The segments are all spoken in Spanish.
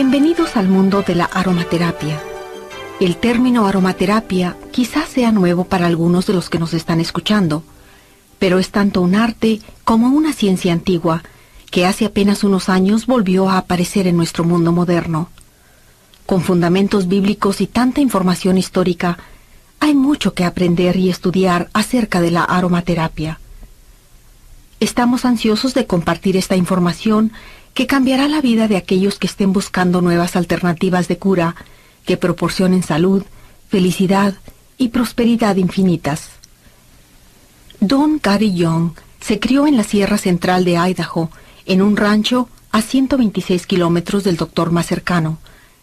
Bienvenidos al mundo de la aromaterapia. El término aromaterapia quizás sea nuevo para algunos de los que nos están escuchando, pero es tanto un arte como una ciencia antigua que hace apenas unos años volvió a aparecer en nuestro mundo moderno. Con fundamentos bíblicos y tanta información histórica, hay mucho que aprender y estudiar acerca de la aromaterapia. Estamos ansiosos de compartir esta información que cambiará la vida de aquellos que estén buscando nuevas alternativas de cura que proporcionen salud, felicidad y prosperidad infinitas. Don Gary Young se crió en la Sierra Central de Idaho, en un rancho a 126 kilómetros del doctor más cercano,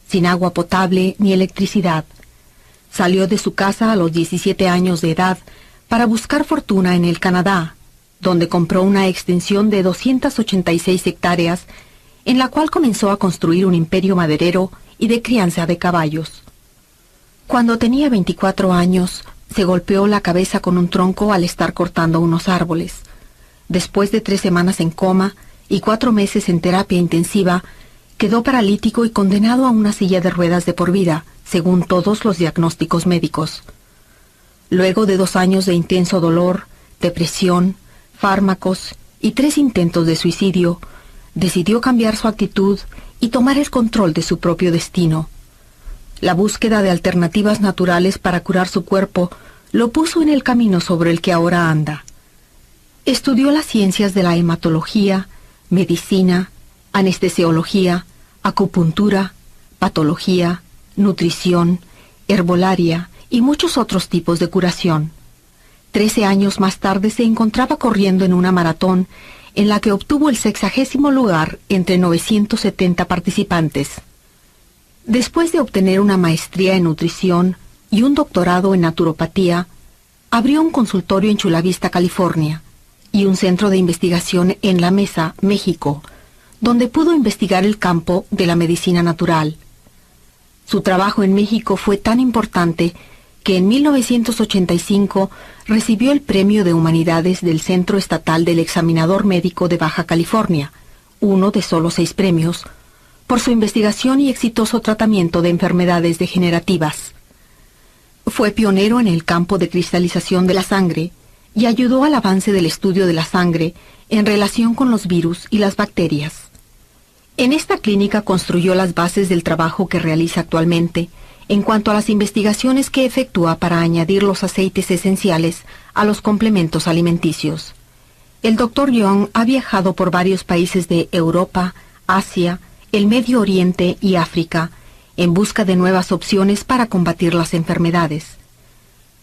sin agua potable ni electricidad. Salió de su casa a los 17 años de edad para buscar fortuna en el Canadá, donde compró una extensión de 286 hectáreas, en la cual comenzó a construir un imperio maderero y de crianza de caballos. Cuando tenía 24 años, se golpeó la cabeza con un tronco al estar cortando unos árboles. Después de 3 semanas en coma y 4 meses en terapia intensiva, quedó paralítico y condenado a una silla de ruedas de por vida, según todos los diagnósticos médicos. Luego de 2 años de intenso dolor, depresión, fármacos y 3 intentos de suicidio, decidió cambiar su actitud y tomar el control de su propio destino. La búsqueda de alternativas naturales para curar su cuerpo lo puso en el camino sobre el que ahora anda. Estudió las ciencias de la hematología, medicina, anestesiología, acupuntura, patología, nutrición, herbolaria y muchos otros tipos de curación. 13 años más tarde se encontraba corriendo en una maratón en la que obtuvo el 60º lugar entre 970 participantes. Después de obtener una maestría en nutrición y un doctorado en naturopatía, abrió un consultorio en Chula Vista, California, y un centro de investigación en La Mesa, México, donde pudo investigar el campo de la medicina natural. Su trabajo en México fue tan importante que en 1985 recibió el Premio de Humanidades del Centro Estatal del Examinador Médico de Baja California, uno de solo 6 premios, por su investigación y exitoso tratamiento de enfermedades degenerativas. Fue pionero en el campo de cristalización de la sangre y ayudó al avance del estudio de la sangre en relación con los virus y las bacterias. En esta clínica construyó las bases del trabajo que realiza actualmente en cuanto a las investigaciones que efectúa para añadir los aceites esenciales a los complementos alimenticios. El Dr. Young ha viajado por varios países de Europa, Asia, el Medio Oriente y África en busca de nuevas opciones para combatir las enfermedades.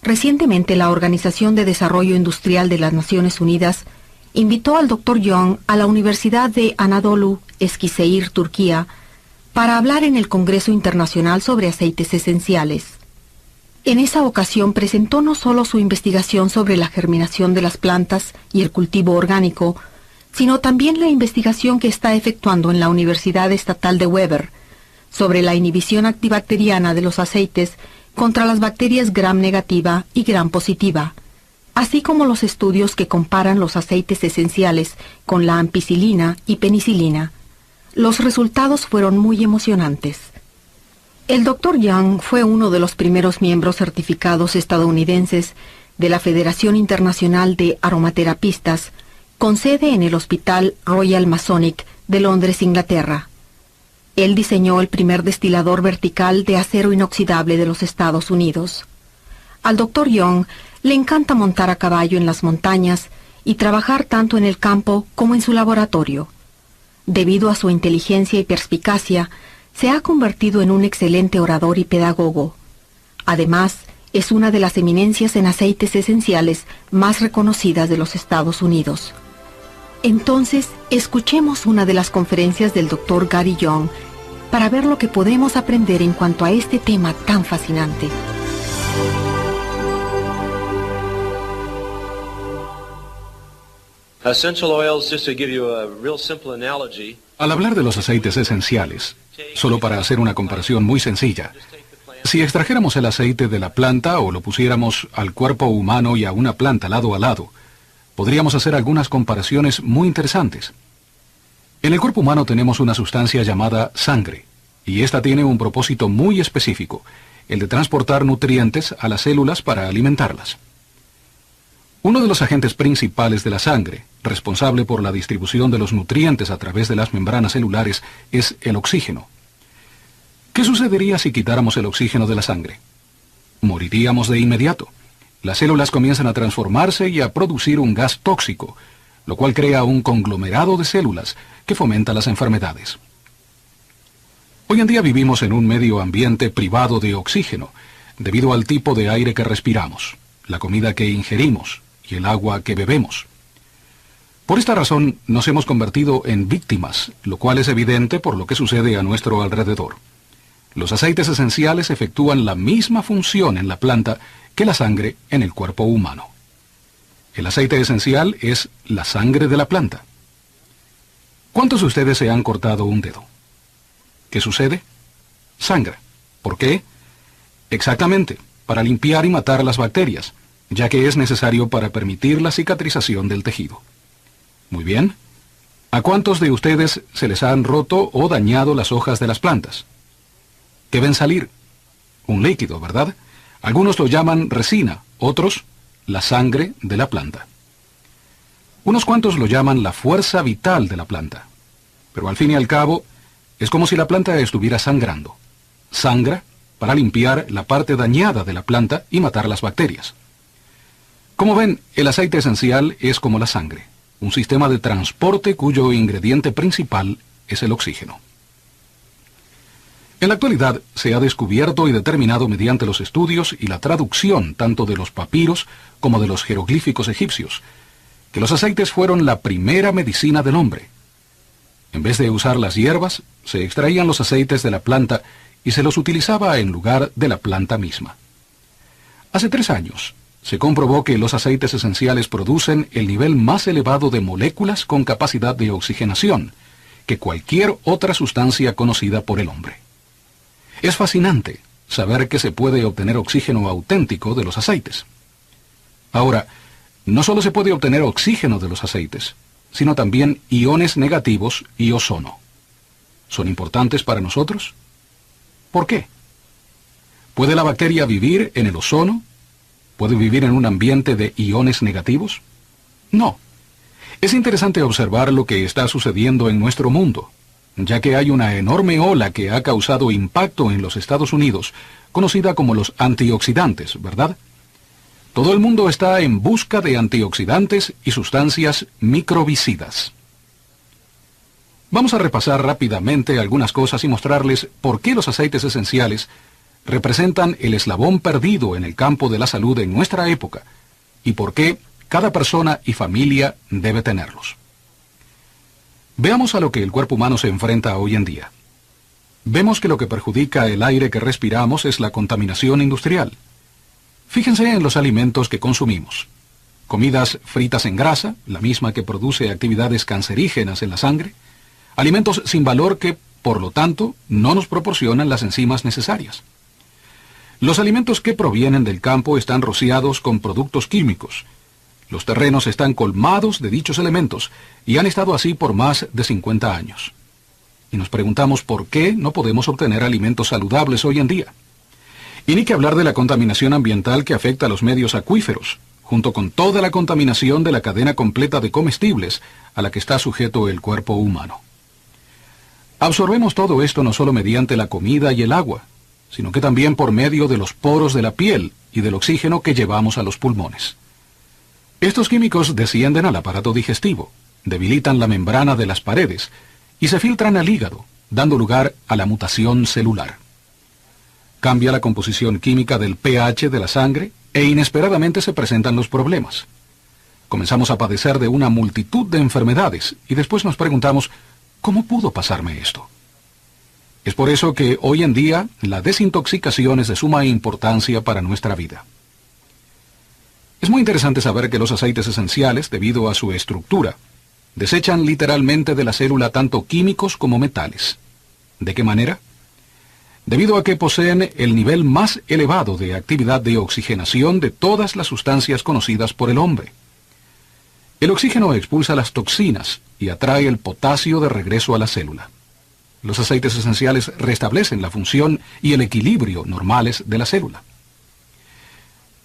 Recientemente, la Organización de Desarrollo Industrial de las Naciones Unidas invitó al Dr. Young a la Universidad de Anadolu, Eskişehir, Turquía, para hablar en el Congreso Internacional sobre Aceites Esenciales. En esa ocasión presentó no solo su investigación sobre la germinación de las plantas y el cultivo orgánico, sino también la investigación que está efectuando en la Universidad Estatal de Weber sobre la inhibición antibacteriana de los aceites contra las bacterias Gram negativa y Gram positiva, así como los estudios que comparan los aceites esenciales con la ampicilina y penicilina. Los resultados fueron muy emocionantes. El Dr. Young fue uno de los primeros miembros certificados estadounidenses de la Federación Internacional de Aromaterapistas, con sede en el Hospital Royal Masonic de Londres, Inglaterra. Él diseñó el primer destilador vertical de acero inoxidable de los Estados Unidos. Al Dr. Young le encanta montar a caballo en las montañas y trabajar tanto en el campo como en su laboratorio. Debido a su inteligencia y perspicacia, se ha convertido en un excelente orador y pedagogo. Además, es una de las eminencias en aceites esenciales más reconocidas de los Estados Unidos. Entonces, escuchemos una de las conferencias del Dr. Gary Young para ver lo que podemos aprender en cuanto a este tema tan fascinante. Al hablar de los aceites esenciales, solo para hacer una comparación muy sencilla, si extrajéramos el aceite de la planta o lo pusiéramos al cuerpo humano y a una planta lado a lado, podríamos hacer algunas comparaciones muy interesantes. En el cuerpo humano tenemos una sustancia llamada sangre, y esta tiene un propósito muy específico, el de transportar nutrientes a las células para alimentarlas. Uno de los agentes principales de la sangre, responsable por la distribución de los nutrientes a través de las membranas celulares, es el oxígeno. ¿Qué sucedería si quitáramos el oxígeno de la sangre? Moriríamos de inmediato. Las células comienzan a transformarse y a producir un gas tóxico, lo cual crea un conglomerado de células que fomenta las enfermedades. Hoy en día vivimos en un medio ambiente privado de oxígeno, debido al tipo de aire que respiramos, la comida que ingerimos y el agua que bebemos. Por esta razón nos hemos convertido en víctimas, lo cual es evidente por lo que sucede a nuestro alrededor. Los aceites esenciales efectúan la misma función en la planta que la sangre en el cuerpo humano. El aceite esencial es la sangre de la planta. ¿Cuántos de ustedes se han cortado un dedo? ¿Qué sucede? Sangra. ¿Por qué? Exactamente, para limpiar y matar las bacterias, ya que es necesario para permitir la cicatrización del tejido. Muy bien. ¿A cuántos de ustedes se les han roto o dañado las hojas de las plantas? ¿Qué ven salir? Un líquido, ¿verdad? Algunos lo llaman resina, otros la sangre de la planta. Unos cuantos lo llaman la fuerza vital de la planta. Pero al fin y al cabo, es como si la planta estuviera sangrando. Sangra para limpiar la parte dañada de la planta y matar las bacterias. Como ven, el aceite esencial es como la sangre, un sistema de transporte cuyo ingrediente principal es el oxígeno. En la actualidad se ha descubierto y determinado mediante los estudios y la traducción tanto de los papiros como de los jeroglíficos egipcios, que los aceites fueron la primera medicina del hombre. En vez de usar las hierbas, se extraían los aceites de la planta y se los utilizaba en lugar de la planta misma. Hace 3 años, se comprobó que los aceites esenciales producen el nivel más elevado de moléculas con capacidad de oxigenación que cualquier otra sustancia conocida por el hombre. Es fascinante saber que se puede obtener oxígeno auténtico de los aceites. Ahora, no solo se puede obtener oxígeno de los aceites, sino también iones negativos y ozono. ¿Son importantes para nosotros? ¿Por qué? ¿Puede la bacteria vivir en el ozono? ¿Puede vivir en un ambiente de iones negativos? No. Es interesante observar lo que está sucediendo en nuestro mundo, ya que hay una enorme ola que ha causado impacto en los Estados Unidos, conocida como los antioxidantes, ¿verdad? Todo el mundo está en busca de antioxidantes y sustancias microbicidas. Vamos a repasar rápidamente algunas cosas y mostrarles por qué los aceites esenciales representan el eslabón perdido en el campo de la salud en nuestra época y por qué cada persona y familia debe tenerlos. Veamos a lo que el cuerpo humano se enfrenta hoy en día. Vemos que lo que perjudica el aire que respiramos es la contaminación industrial. Fíjense en los alimentos que consumimos. Comidas fritas en grasa, la misma que produce actividades cancerígenas en la sangre. Alimentos sin valor que, por lo tanto, no nos proporcionan las enzimas necesarias. Los alimentos que provienen del campo están rociados con productos químicos. Los terrenos están colmados de dichos elementos y han estado así por más de 50 años. Y nos preguntamos por qué no podemos obtener alimentos saludables hoy en día. Y ni que hablar de la contaminación ambiental que afecta a los medios acuíferos, junto con toda la contaminación de la cadena completa de comestibles a la que está sujeto el cuerpo humano. Absorbemos todo esto no solo mediante la comida y el agua, sino que también por medio de los poros de la piel y del oxígeno que llevamos a los pulmones. Estos químicos descienden al aparato digestivo, debilitan la membrana de las paredes y se filtran al hígado, dando lugar a la mutación celular. Cambia la composición química del pH de la sangre e inesperadamente se presentan los problemas. Comenzamos a padecer de una multitud de enfermedades y después nos preguntamos, ¿cómo pudo pasarme esto? Es por eso que hoy en día la desintoxicación es de suma importancia para nuestra vida. Es muy interesante saber que los aceites esenciales, debido a su estructura, desechan literalmente de la célula tanto químicos como metales. ¿De qué manera? Debido a que poseen el nivel más elevado de actividad de oxigenación de todas las sustancias conocidas por el hombre. El oxígeno expulsa las toxinas y atrae el potasio de regreso a la célula. Los aceites esenciales restablecen la función y el equilibrio normales de la célula.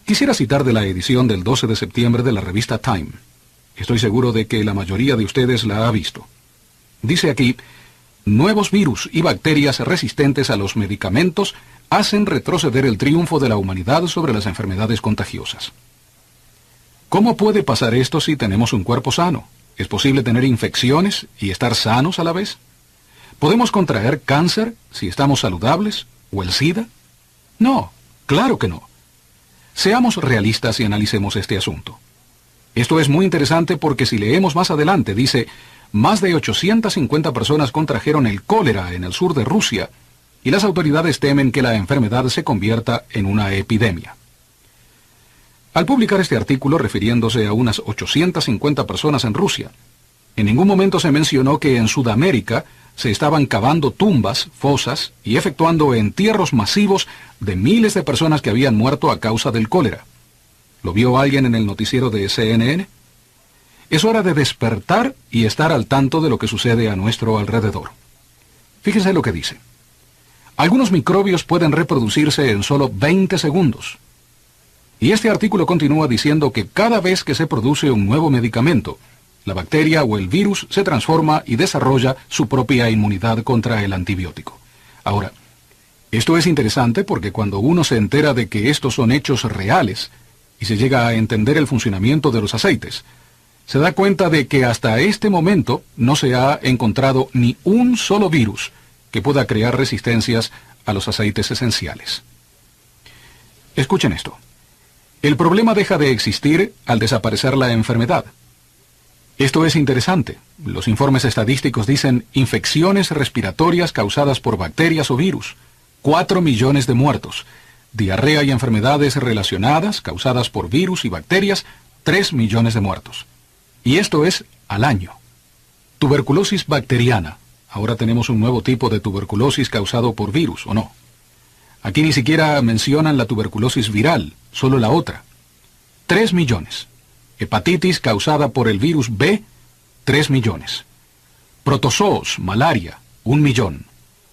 Quisiera citar de la edición del 12 de septiembre de la revista Time. Estoy seguro de que la mayoría de ustedes la ha visto. Dice aquí: nuevos virus y bacterias resistentes a los medicamentos hacen retroceder el triunfo de la humanidad sobre las enfermedades contagiosas. ¿Cómo puede pasar esto si tenemos un cuerpo sano? ¿Es posible tener infecciones y estar sanos a la vez? ¿Podemos contraer cáncer si estamos saludables o el SIDA? No, claro que no. Seamos realistas y analicemos este asunto. Esto es muy interesante porque si leemos más adelante, dice: más de 850 personas contrajeron el cólera en el sur de Rusia y las autoridades temen que la enfermedad se convierta en una epidemia. Al publicar este artículo refiriéndose a unas 850 personas en Rusia, en ningún momento se mencionó que en Sudamérica se estaban cavando tumbas, fosas y efectuando entierros masivos de miles de personas que habían muerto a causa del cólera. ¿Lo vio alguien en el noticiero de CNN? Es hora de despertar y estar al tanto de lo que sucede a nuestro alrededor. Fíjense lo que dice. Algunos microbios pueden reproducirse en solo 20 segundos. Y este artículo continúa diciendo que cada vez que se produce un nuevo medicamento, la bacteria o el virus se transforma y desarrolla su propia inmunidad contra el antibiótico. Ahora, esto es interesante porque cuando uno se entera de que estos son hechos reales y se llega a entender el funcionamiento de los aceites, se da cuenta de que hasta este momento no se ha encontrado ni un solo virus que pueda crear resistencias a los aceites esenciales. Escuchen esto. El problema deja de existir al desaparecer la enfermedad. Esto es interesante. Los informes estadísticos dicen infecciones respiratorias causadas por bacterias o virus, 4 millones de muertos, diarrea y enfermedades relacionadas causadas por virus y bacterias, 3 millones de muertos. Y esto es al año. Tuberculosis bacteriana. Ahora tenemos un nuevo tipo de tuberculosis causado por virus, ¿o no? Aquí ni siquiera mencionan la tuberculosis viral, solo la otra. 3 millones. Hepatitis causada por el virus B, 3 millones. Protozoos, malaria, 1 millón.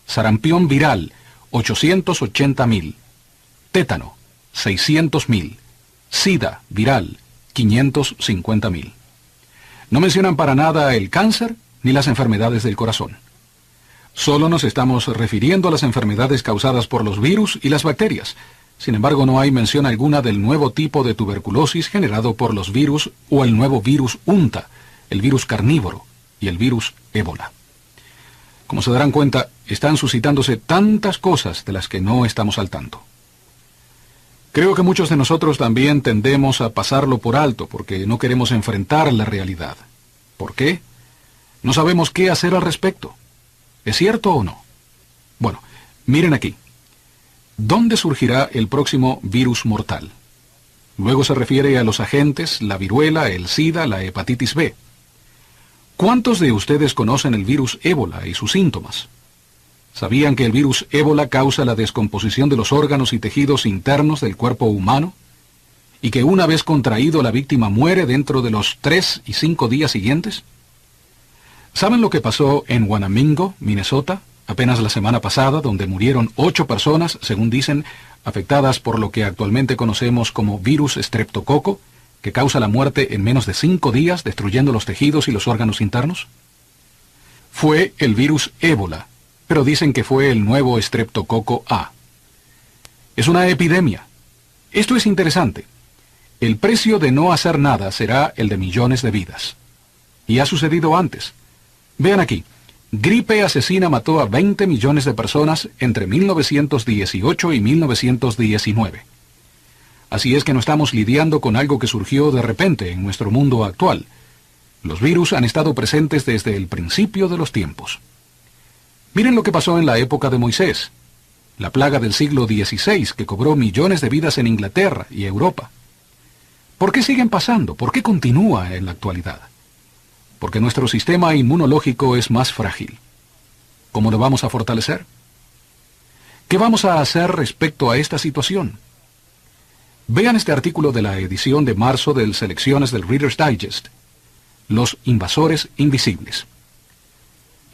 Sarampión viral, 880,000. Tétano, 600,000. SIDA viral, 550,000. No mencionan para nada el cáncer ni las enfermedades del corazón. Solo nos estamos refiriendo a las enfermedades causadas por los virus y las bacterias. Sin embargo, no hay mención alguna del nuevo tipo de tuberculosis generado por los virus o el nuevo virus UNTA, el virus carnívoro y el virus ébola. Como se darán cuenta, están suscitándose tantas cosas de las que no estamos al tanto. Creo que muchos de nosotros también tendemos a pasarlo por alto porque no queremos enfrentar la realidad. ¿Por qué? No sabemos qué hacer al respecto. ¿Es cierto o no? Bueno, miren aquí. ¿Dónde surgirá el próximo virus mortal? Luego se refiere a los agentes, la viruela, el SIDA, la hepatitis B. ¿Cuántos de ustedes conocen el virus ébola y sus síntomas? ¿Sabían que el virus ébola causa la descomposición de los órganos y tejidos internos del cuerpo humano? ¿Y que una vez contraído la víctima muere dentro de los 3 y 5 días siguientes? ¿Saben lo que pasó en Wanamingo, Minnesota, apenas la semana pasada, donde murieron 8 personas, según dicen, afectadas por lo que actualmente conocemos como virus estreptococo, que causa la muerte en menos de 5 días, destruyendo los tejidos y los órganos internos? Fue el virus ébola, pero dicen que fue el nuevo estreptococo A. Es una epidemia. Esto es interesante. El precio de no hacer nada será el de millones de vidas. Y ha sucedido antes. Vean aquí, gripe asesina mató a 20 millones de personas entre 1918 y 1919. Así es que no estamos lidiando con algo que surgió de repente en nuestro mundo actual. Los virus han estado presentes desde el principio de los tiempos. Miren lo que pasó en la época de Moisés, la plaga del siglo XVI que cobró millones de vidas en Inglaterra y Europa. ¿Por qué siguen pasando? ¿Por qué continúa en la actualidad? Porque nuestro sistema inmunológico es más frágil. ¿Cómo lo vamos a fortalecer? ¿Qué vamos a hacer respecto a esta situación? Vean este artículo de la edición de marzo de Selecciones del Reader's Digest. Los invasores invisibles.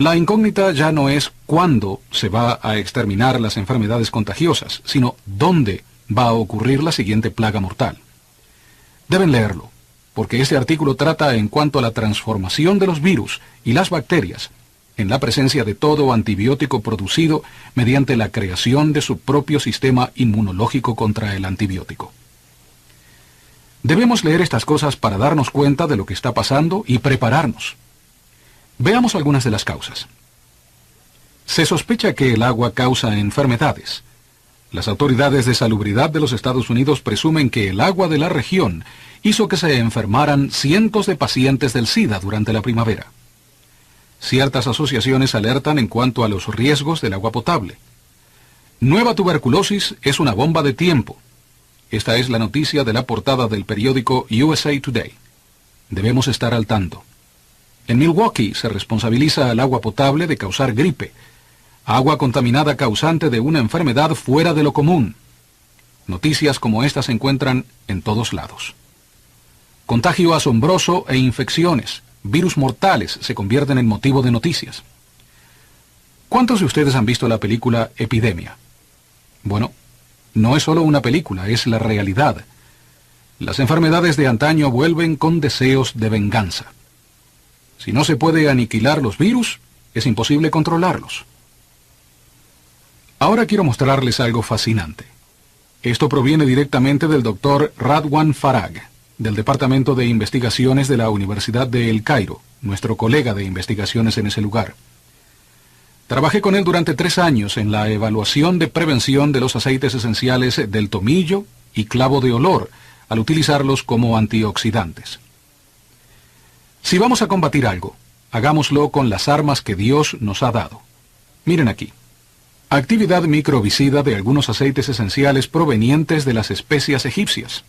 La incógnita ya no es cuándo se va a exterminar las enfermedades contagiosas, sino dónde va a ocurrir la siguiente plaga mortal. Deben leerlo, porque este artículo trata en cuanto a la transformación de los virus y las bacterias en la presencia de todo antibiótico producido mediante la creación de su propio sistema inmunológico contra el antibiótico. Debemos leer estas cosas para darnos cuenta de lo que está pasando y prepararnos. Veamos algunas de las causas. Se sospecha que el agua causa enfermedades. Las autoridades de salubridad de los Estados Unidos presumen que el agua de la región hizo que se enfermaran cientos de pacientes del SIDA durante la primavera. Ciertas asociaciones alertan en cuanto a los riesgos del agua potable. Nueva tuberculosis es una bomba de tiempo. Esta es la noticia de la portada del periódico USA Today. Debemos estar al tanto. En Milwaukee se responsabiliza al agua potable de causar gripe, agua contaminada causante de una enfermedad fuera de lo común. Noticias como esta se encuentran en todos lados. Contagio asombroso e infecciones, virus mortales se convierten en motivo de noticias. ¿Cuántos de ustedes han visto la película Epidemia? Bueno, no es solo una película, es la realidad. Las enfermedades de antaño vuelven con deseos de venganza. Si no se puede aniquilar los virus, es imposible controlarlos. Ahora quiero mostrarles algo fascinante. Esto proviene directamente del Dr. Radwan Farag, del Departamento de Investigaciones de la Universidad de El Cairo, nuestro colega de investigaciones en ese lugar. Trabajé con él durante 3 años en la evaluación de prevención de los aceites esenciales del tomillo y clavo de olor, al utilizarlos como antioxidantes. Si vamos a combatir algo, hagámoslo con las armas que Dios nos ha dado. Miren aquí. Actividad microbicida de algunos aceites esenciales provenientes de las especias egipcias.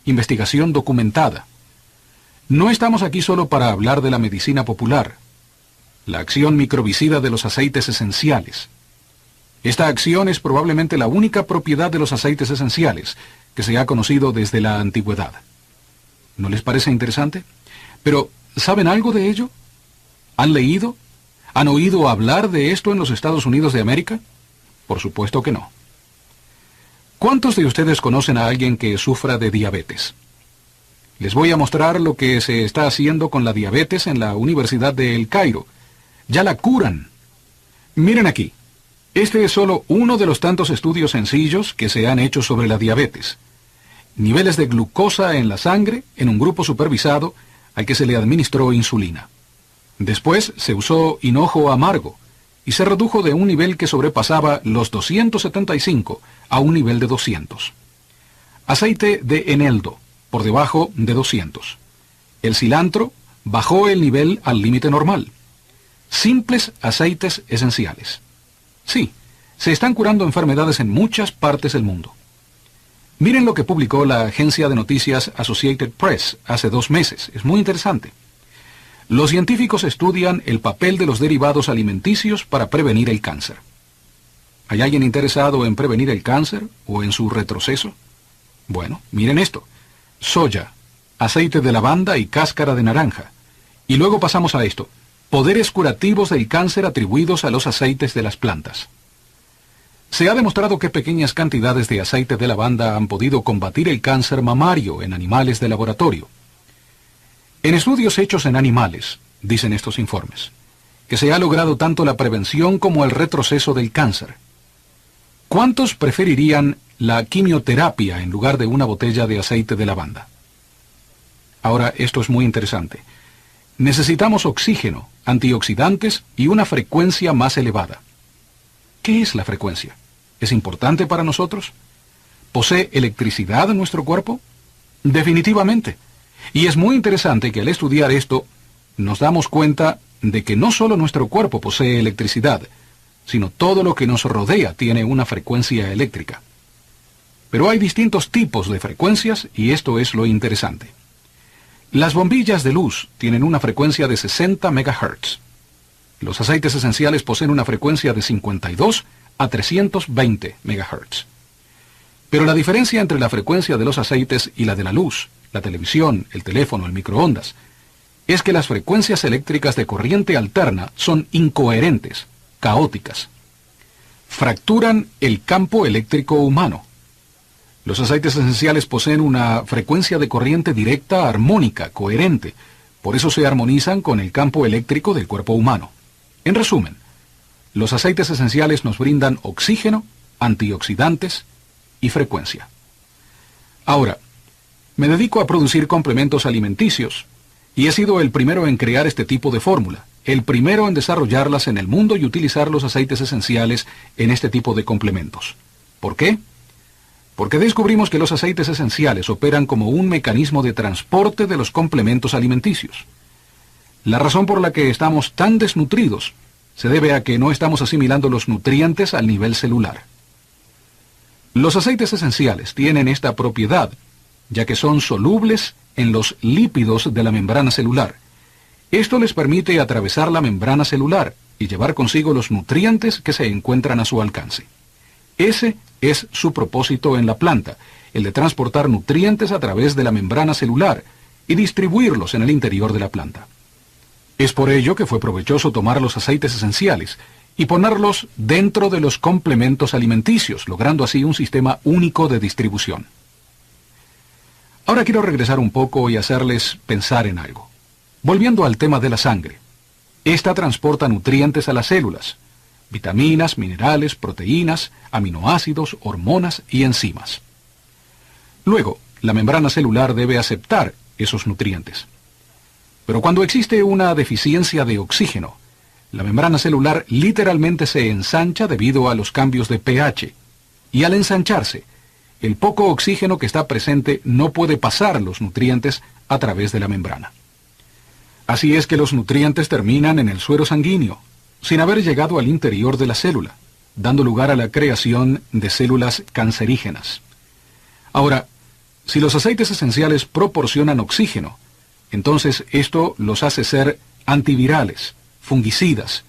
Investigación documentada. No estamos aquí solo para hablar de la medicina popular. La acción microbicida de los aceites esenciales. Esta acción es probablemente la única propiedad de los aceites esenciales que se ha conocido desde la antigüedad. ¿No les parece interesante? Pero, ¿saben algo de ello? ¿Han leído? ¿Han oído hablar de esto en los Estados Unidos de América? Por supuesto que no. ¿Cuántos de ustedes conocen a alguien que sufra de diabetes? Les voy a mostrar lo que se está haciendo con la diabetes en la Universidad de El Cairo. Ya la curan. Miren aquí. Este es solo uno de los tantos estudios sencillos que se han hecho sobre la diabetes. Niveles de glucosa en la sangre en un grupo supervisado al que se le administró insulina. Después se usó hinojo amargo y se redujo de un nivel que sobrepasaba los 275 a un nivel de 200. Aceite de eneldo, por debajo de 200. El cilantro bajó el nivel al límite normal. Simples aceites esenciales. Sí, se están curando enfermedades en muchas partes del mundo. Miren lo que publicó la agencia de noticias Associated Press hace 2 meses. Es muy interesante. Los científicos estudian el papel de los derivados alimenticios para prevenir el cáncer. ¿Hay alguien interesado en prevenir el cáncer o en su retroceso? Bueno, miren esto. Soya, aceite de lavanda y cáscara de naranja. Y luego pasamos a esto. Poderes curativos del cáncer atribuidos a los aceites de las plantas. Se ha demostrado que pequeñas cantidades de aceite de lavanda han podido combatir el cáncer mamario en animales de laboratorio. En estudios hechos en animales, dicen estos informes, que se ha logrado tanto la prevención como el retroceso del cáncer. ¿Cuántos preferirían la quimioterapia en lugar de una botella de aceite de lavanda? Ahora, esto es muy interesante. Necesitamos oxígeno, antioxidantes y una frecuencia más elevada. ¿Qué es la frecuencia? ¿Es importante para nosotros? ¿Posee electricidad en nuestro cuerpo? Definitivamente. Y es muy interesante que al estudiar esto, nos damos cuenta de que no solo nuestro cuerpo posee electricidad, sino todo lo que nos rodea tiene una frecuencia eléctrica. Pero hay distintos tipos de frecuencias y esto es lo interesante. Las bombillas de luz tienen una frecuencia de 60 MHz. Los aceites esenciales poseen una frecuencia de 52 a 320 MHz. Pero la diferencia entre la frecuencia de los aceites y la de la luz, la televisión, el teléfono, el microondas, es que las frecuencias eléctricas de corriente alterna son incoherentes, caóticas. Fracturan el campo eléctrico humano. Los aceites esenciales poseen una frecuencia de corriente directa, armónica, coherente. Por eso se armonizan con el campo eléctrico del cuerpo humano. En resumen, los aceites esenciales nos brindan oxígeno, antioxidantes y frecuencia. Ahora, me dedico a producir complementos alimenticios y he sido el primero en crear este tipo de fórmula, el primero en desarrollarlas en el mundo y utilizar los aceites esenciales en este tipo de complementos. ¿Por qué? Porque descubrimos que los aceites esenciales operan como un mecanismo de transporte de los complementos alimenticios. La razón por la que estamos tan desnutridos se debe a que no estamos asimilando los nutrientes al nivel celular. Los aceites esenciales tienen esta propiedad, ya que son solubles en los lípidos de la membrana celular. Esto les permite atravesar la membrana celular y llevar consigo los nutrientes que se encuentran a su alcance. Ese es su propósito en la planta, el de transportar nutrientes a través de la membrana celular y distribuirlos en el interior de la planta. Es por ello que fue provechoso tomar los aceites esenciales y ponerlos dentro de los complementos alimenticios, logrando así un sistema único de distribución. Ahora quiero regresar un poco y hacerles pensar en algo. Volviendo al tema de la sangre. Esta transporta nutrientes a las células, vitaminas, minerales, proteínas, aminoácidos, hormonas y enzimas. Luego, la membrana celular debe aceptar esos nutrientes. Pero cuando existe una deficiencia de oxígeno, la membrana celular literalmente se ensancha debido a los cambios de pH, y al ensancharse, el poco oxígeno que está presente no puede pasar los nutrientes a través de la membrana. Así es que los nutrientes terminan en el suero sanguíneo, sin haber llegado al interior de la célula, dando lugar a la creación de células cancerígenas. Ahora, si los aceites esenciales proporcionan oxígeno, entonces esto los hace ser antivirales, fungicidas,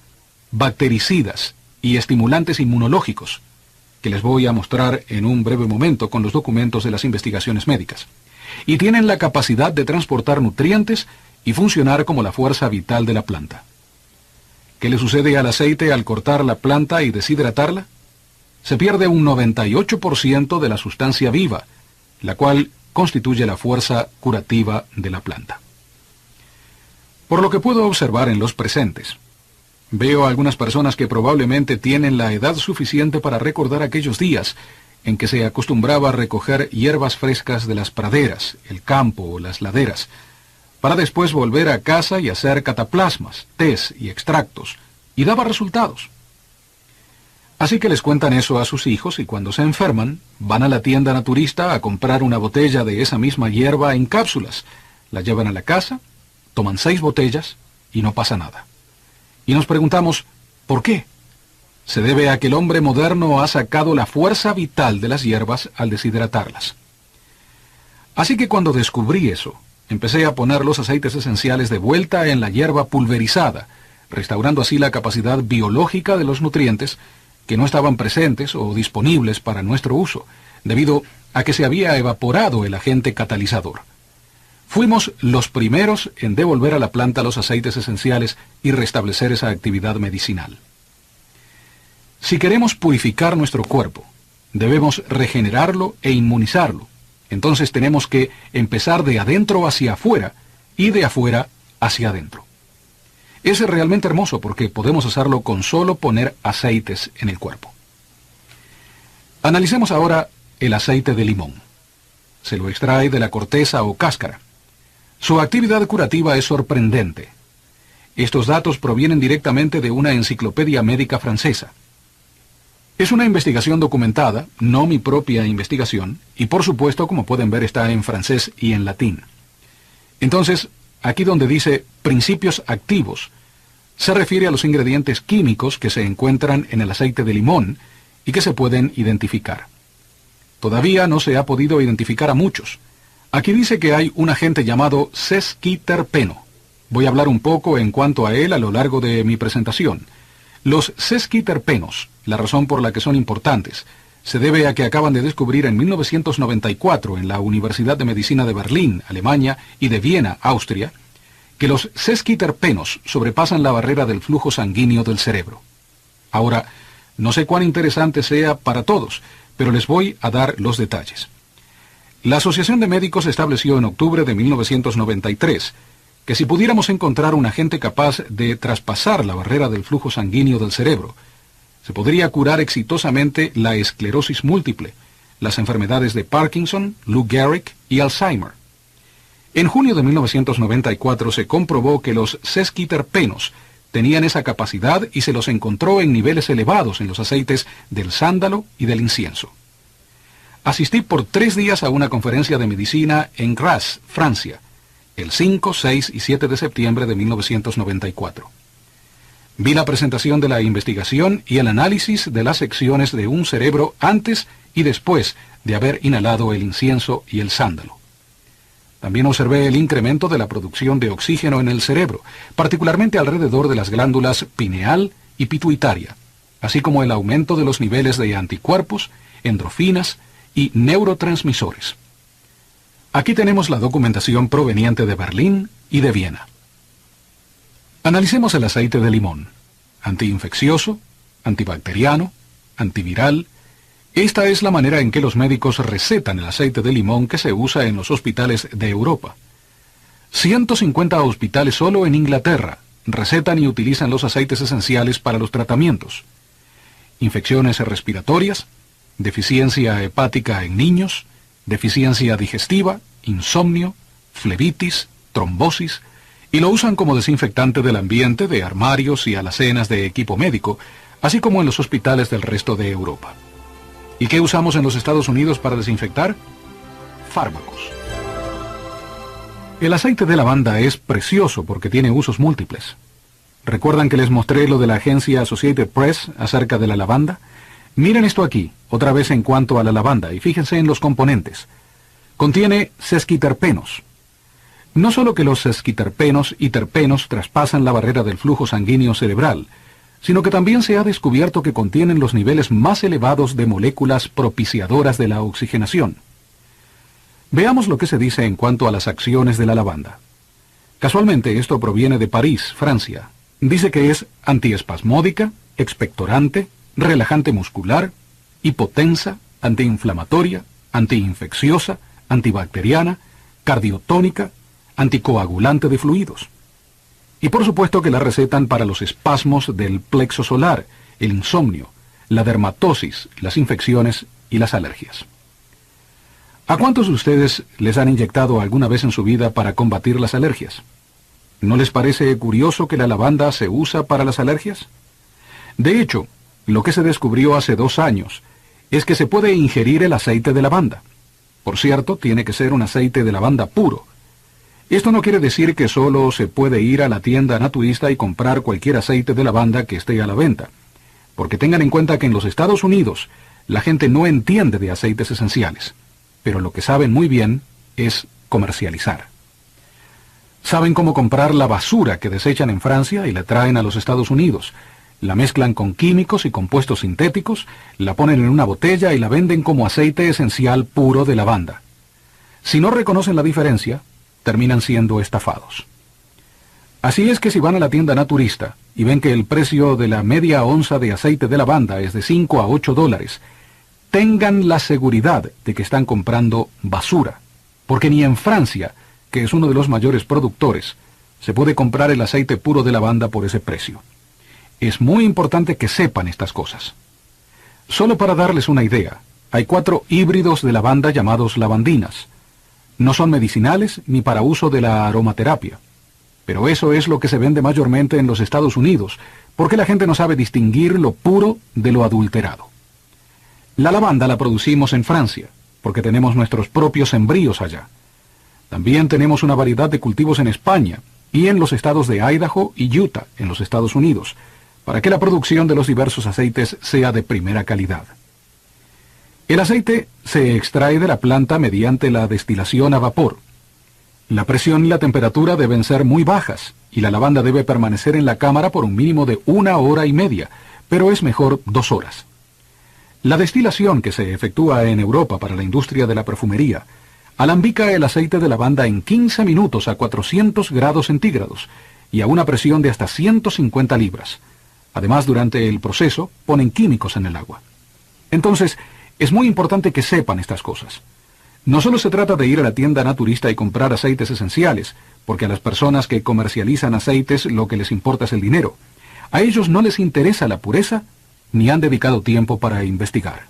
bactericidas y estimulantes inmunológicos, que les voy a mostrar en un breve momento con los documentos de las investigaciones médicas. Y tienen la capacidad de transportar nutrientes y funcionar como la fuerza vital de la planta. ¿Qué le sucede al aceite al cortar la planta y deshidratarla? Se pierde un 98% de la sustancia viva, la cual constituye la fuerza curativa de la planta. Por lo que puedo observar en los presentes, veo a algunas personas que probablemente tienen la edad suficiente para recordar aquellos días en que se acostumbraba a recoger hierbas frescas de las praderas, el campo o las laderas, para después volver a casa y hacer cataplasmas, tés y extractos, y daba resultados. Así que les cuentan eso a sus hijos y cuando se enferman, van a la tienda naturista a comprar una botella de esa misma hierba en cápsulas, la llevan a la casa, toman 6 botellas y no pasa nada. Y nos preguntamos, ¿por qué? Se debe a que el hombre moderno ha sacado la fuerza vital de las hierbas al deshidratarlas. Así que cuando descubrí eso, empecé a poner los aceites esenciales de vuelta en la hierba pulverizada, restaurando así la capacidad biológica de los nutrientes que no estaban presentes o disponibles para nuestro uso, debido a que se había evaporado el agente catalizador. Fuimos los primeros en devolver a la planta los aceites esenciales y restablecer esa actividad medicinal. Si queremos purificar nuestro cuerpo, debemos regenerarlo e inmunizarlo. Entonces tenemos que empezar de adentro hacia afuera y de afuera hacia adentro. Es realmente hermoso porque podemos hacerlo con solo poner aceites en el cuerpo. Analicemos ahora el aceite de limón. Se lo extrae de la corteza o cáscara. Su actividad curativa es sorprendente. Estos datos provienen directamente de una enciclopedia médica francesa. Es una investigación documentada, no mi propia investigación, y por supuesto, como pueden ver, está en francés y en latín. Entonces, aquí donde dice principios activos, se refiere a los ingredientes químicos que se encuentran en el aceite de limón y que se pueden identificar. Todavía no se ha podido identificar a muchos. Aquí dice que hay un agente llamado sesquiterpeno. Voy a hablar un poco en cuanto a él a lo largo de mi presentación. Los sesquiterpenos, la razón por la que son importantes, se debe a que acaban de descubrir en 1994 en la Universidad de Medicina de Berlín, Alemania, y de Viena, Austria, que los sesquiterpenos sobrepasan la barrera del flujo sanguíneo del cerebro. Ahora, no sé cuán interesante sea para todos, pero les voy a dar los detalles. La Asociación de Médicos estableció en octubre de 1993 que si pudiéramos encontrar un agente capaz de traspasar la barrera del flujo sanguíneo del cerebro, se podría curar exitosamente la esclerosis múltiple, las enfermedades de Parkinson, Lou Gehrig y Alzheimer. En junio de 1994 se comprobó que los sesquiterpenos tenían esa capacidad y se los encontró en niveles elevados en los aceites del sándalo y del incienso. Asistí por 3 días a una conferencia de medicina en Grasse, Francia, el 5, 6 y 7 de septiembre de 1994. Vi la presentación de la investigación y el análisis de las secciones de un cerebro antes y después de haber inhalado el incienso y el sándalo. También observé el incremento de la producción de oxígeno en el cerebro, particularmente alrededor de las glándulas pineal y pituitaria, así como el aumento de los niveles de anticuerpos, endorfinas y neurotransmisores. Aquí tenemos la documentación proveniente de Berlín y de Viena. Analicemos el aceite de limón. Antiinfeccioso, antibacteriano, antiviral. Esta es la manera en que los médicos recetan el aceite de limón que se usa en los hospitales de Europa. 150 hospitales solo en Inglaterra recetan y utilizan los aceites esenciales para los tratamientos. Infecciones respiratorias, deficiencia hepática en niños, deficiencia digestiva, insomnio, flebitis, trombosis, y lo usan como desinfectante del ambiente de armarios y alacenas de equipo médico, así como en los hospitales del resto de Europa. ¿Y qué usamos en los Estados Unidos para desinfectar? Fármacos. El aceite de lavanda es precioso porque tiene usos múltiples. ¿Recuerdan que les mostré lo de la agencia Associated Press acerca de la lavanda? Miren esto aquí, otra vez en cuanto a la lavanda, y fíjense en los componentes. Contiene sesquiterpenos. No solo que los sesquiterpenos y terpenos traspasan la barrera del flujo sanguíneo cerebral, sino que también se ha descubierto que contienen los niveles más elevados de moléculas propiciadoras de la oxigenación. Veamos lo que se dice en cuanto a las acciones de la lavanda. Casualmente esto proviene de París, Francia. Dice que es antiespasmódica, expectorante, relajante muscular, hipotensa, antiinflamatoria, antiinfecciosa, antibacteriana, cardiotónica, anticoagulante de fluidos. Y por supuesto que la recetan para los espasmos del plexo solar, el insomnio, la dermatosis, las infecciones y las alergias. ¿A cuántos de ustedes les han inyectado alguna vez en su vida para combatir las alergias? ¿No les parece curioso que la lavanda se usa para las alergias? De hecho, lo que se descubrió hace 2 años es que se puede ingerir el aceite de lavanda. Por cierto, tiene que ser un aceite de lavanda puro. Esto no quiere decir que solo se puede ir a la tienda naturista y comprar cualquier aceite de lavanda que esté a la venta, porque tengan en cuenta que en los Estados Unidos la gente no entiende de aceites esenciales, pero lo que saben muy bien es comercializar. Saben cómo comprar la basura que desechan en Francia y la traen a los Estados Unidos. La mezclan con químicos y compuestos sintéticos, la ponen en una botella y la venden como aceite esencial puro de lavanda. Si no reconocen la diferencia, terminan siendo estafados. Así es que si van a la tienda naturista y ven que el precio de la media onza de aceite de lavanda es de $5 a $8, tengan la seguridad de que están comprando basura, porque ni en Francia, que es uno de los mayores productores, se puede comprar el aceite puro de lavanda por ese precio. Es muy importante que sepan estas cosas. Solo para darles una idea, hay 4 híbridos de lavanda llamados lavandinas. No son medicinales ni para uso de la aromaterapia. Pero eso es lo que se vende mayormente en los Estados Unidos, porque la gente no sabe distinguir lo puro de lo adulterado. La lavanda la producimos en Francia, porque tenemos nuestros propios sembríos allá. También tenemos una variedad de cultivos en España y en los estados de Idaho y Utah, en los Estados Unidos, para que la producción de los diversos aceites sea de primera calidad. El aceite se extrae de la planta mediante la destilación a vapor. La presión y la temperatura deben ser muy bajas, y la lavanda debe permanecer en la cámara por un mínimo de 1 hora y media, pero es mejor 2 horas. La destilación que se efectúa en Europa para la industria de la perfumería alambica el aceite de lavanda en 15 minutos a 400 grados centígrados y a una presión de hasta 150 libras. Además, durante el proceso, ponen químicos en el agua. Entonces, es muy importante que sepan estas cosas. No solo se trata de ir a la tienda naturista y comprar aceites esenciales, porque a las personas que comercializan aceites lo que les importa es el dinero. A ellos no les interesa la pureza, ni han dedicado tiempo para investigar.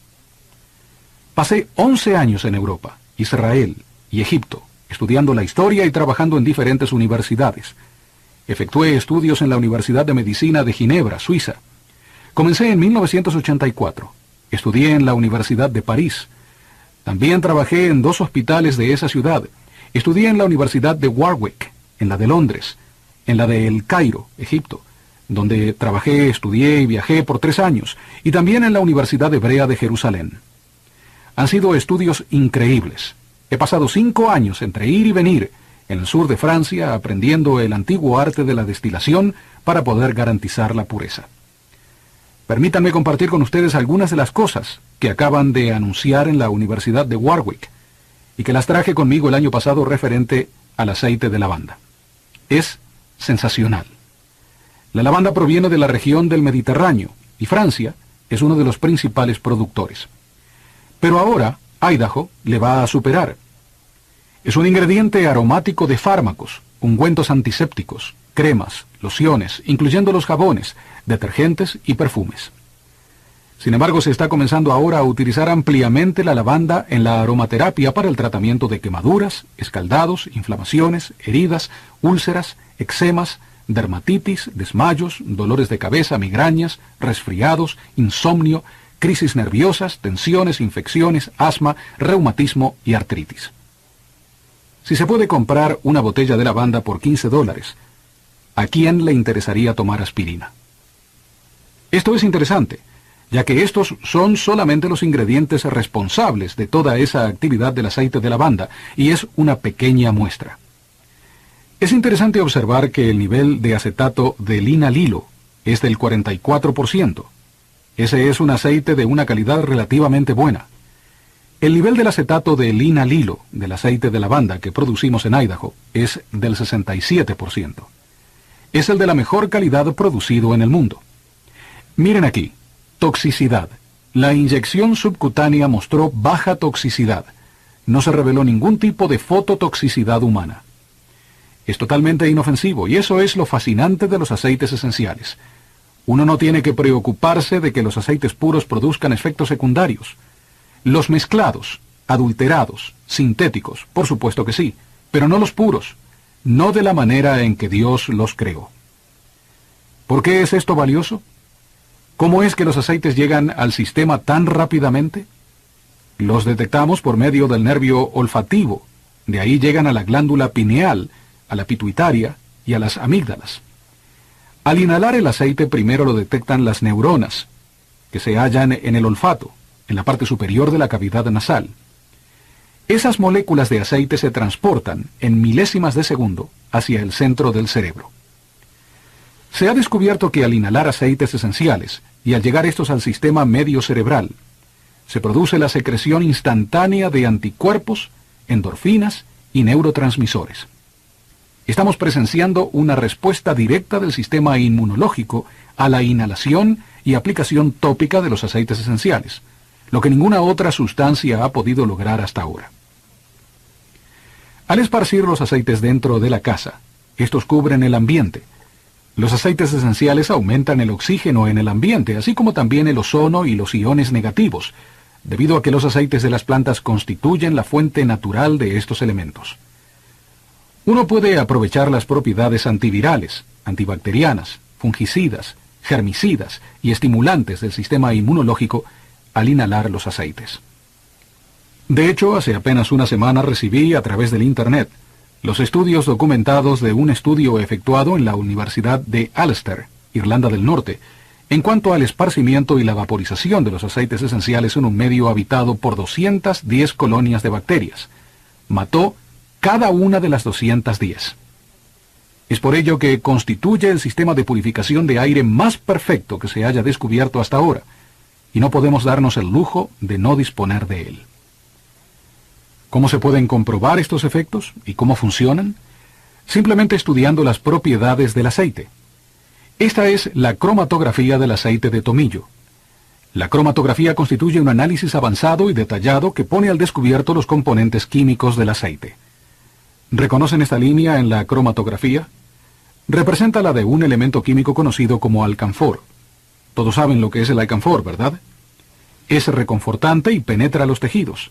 Pasé 11 años en Europa, Israel y Egipto, estudiando la historia y trabajando en diferentes universidades. Efectué estudios en la Universidad de Medicina de Ginebra, Suiza. Comencé en 1984. Estudié en la Universidad de París. También trabajé en 2 hospitales de esa ciudad. Estudié en la Universidad de Warwick, en la de Londres, en la de El Cairo, Egipto, donde trabajé, estudié y viajé por 3 años, y también en la Universidad Hebrea de Jerusalén. Han sido estudios increíbles. He pasado 5 años entre ir y venir en el sur de Francia aprendiendo el antiguo arte de la destilación para poder garantizar la pureza. Permítanme compartir con ustedes algunas de las cosas que acaban de anunciar en la Universidad de Warwick y que las traje conmigo el año pasado referente al aceite de lavanda. Es sensacional. La lavanda proviene de la región del Mediterráneo y Francia es uno de los principales productores. Pero ahora Idaho le va a superar. Es un ingrediente aromático de fármacos, ungüentos antisépticos, cremas, lociones, incluyendo los jabones, detergentes y perfumes. Sin embargo, se está comenzando ahora a utilizar ampliamente la lavanda en la aromaterapia para el tratamiento de quemaduras, escaldados, inflamaciones, heridas, úlceras, eczemas, dermatitis, desmayos, dolores de cabeza, migrañas, resfriados, insomnio, crisis nerviosas, tensiones, infecciones, asma, reumatismo y artritis. Si se puede comprar una botella de lavanda por $15, ¿a quién le interesaría tomar aspirina? Esto es interesante, ya que estos son solamente los ingredientes responsables de toda esa actividad del aceite de lavanda, y es una pequeña muestra. Es interesante observar que el nivel de acetato de linalilo es del 44%. Ese es un aceite de una calidad relativamente buena. El nivel del acetato de linalilo del aceite de lavanda que producimos en Idaho es del 67%. Es el de la mejor calidad producido en el mundo. Miren aquí, toxicidad. La inyección subcutánea mostró baja toxicidad. No se reveló ningún tipo de fototoxicidad humana. Es totalmente inofensivo y eso es lo fascinante de los aceites esenciales. Uno no tiene que preocuparse de que los aceites puros produzcan efectos secundarios. Los mezclados, adulterados, sintéticos, por supuesto que sí, pero no los puros, no de la manera en que Dios los creó. ¿Por qué es esto valioso? ¿Cómo es que los aceites llegan al sistema tan rápidamente? Los detectamos por medio del nervio olfativo. De ahí llegan a la glándula pineal, a la pituitaria y a las amígdalas. Al inhalar el aceite primero lo detectan las neuronas, que se hallan en el olfato, en la parte superior de la cavidad nasal. Esas moléculas de aceite se transportan en milésimas de segundo hacia el centro del cerebro. Se ha descubierto que al inhalar aceites esenciales y al llegar estos al sistema medio cerebral, se produce la secreción instantánea de anticuerpos, endorfinas y neurotransmisores. Estamos presenciando una respuesta directa del sistema inmunológico a la inhalación y aplicación tópica de los aceites esenciales, lo que ninguna otra sustancia ha podido lograr hasta ahora. Al esparcir los aceites dentro de la casa, estos cubren el ambiente. Los aceites esenciales aumentan el oxígeno en el ambiente, así como también el ozono y los iones negativos, debido a que los aceites de las plantas constituyen la fuente natural de estos elementos. Uno puede aprovechar las propiedades antivirales, antibacterianas, fungicidas, germicidas y estimulantes del sistema inmunológico al inhalar los aceites. De hecho, hace apenas una semana recibí a través del Internet los estudios documentados de un estudio efectuado en la Universidad de Ulster, Irlanda del Norte, en cuanto al esparcimiento y la vaporización de los aceites esenciales en un medio habitado por 210 colonias de bacterias. Mató cada una de las 210. Es por ello que constituye el sistema de purificación de aire más perfecto que se haya descubierto hasta ahora, y no podemos darnos el lujo de no disponer de él. ¿Cómo se pueden comprobar estos efectos y cómo funcionan? Simplemente estudiando las propiedades del aceite. Esta es la cromatografía del aceite de tomillo. La cromatografía constituye un análisis avanzado y detallado que pone al descubierto los componentes químicos del aceite. ¿Reconocen esta línea en la cromatografía? Representa la de un elemento químico conocido como alcanfor. Todos saben lo que es el alcanfor, ¿verdad? Es reconfortante y penetra los tejidos.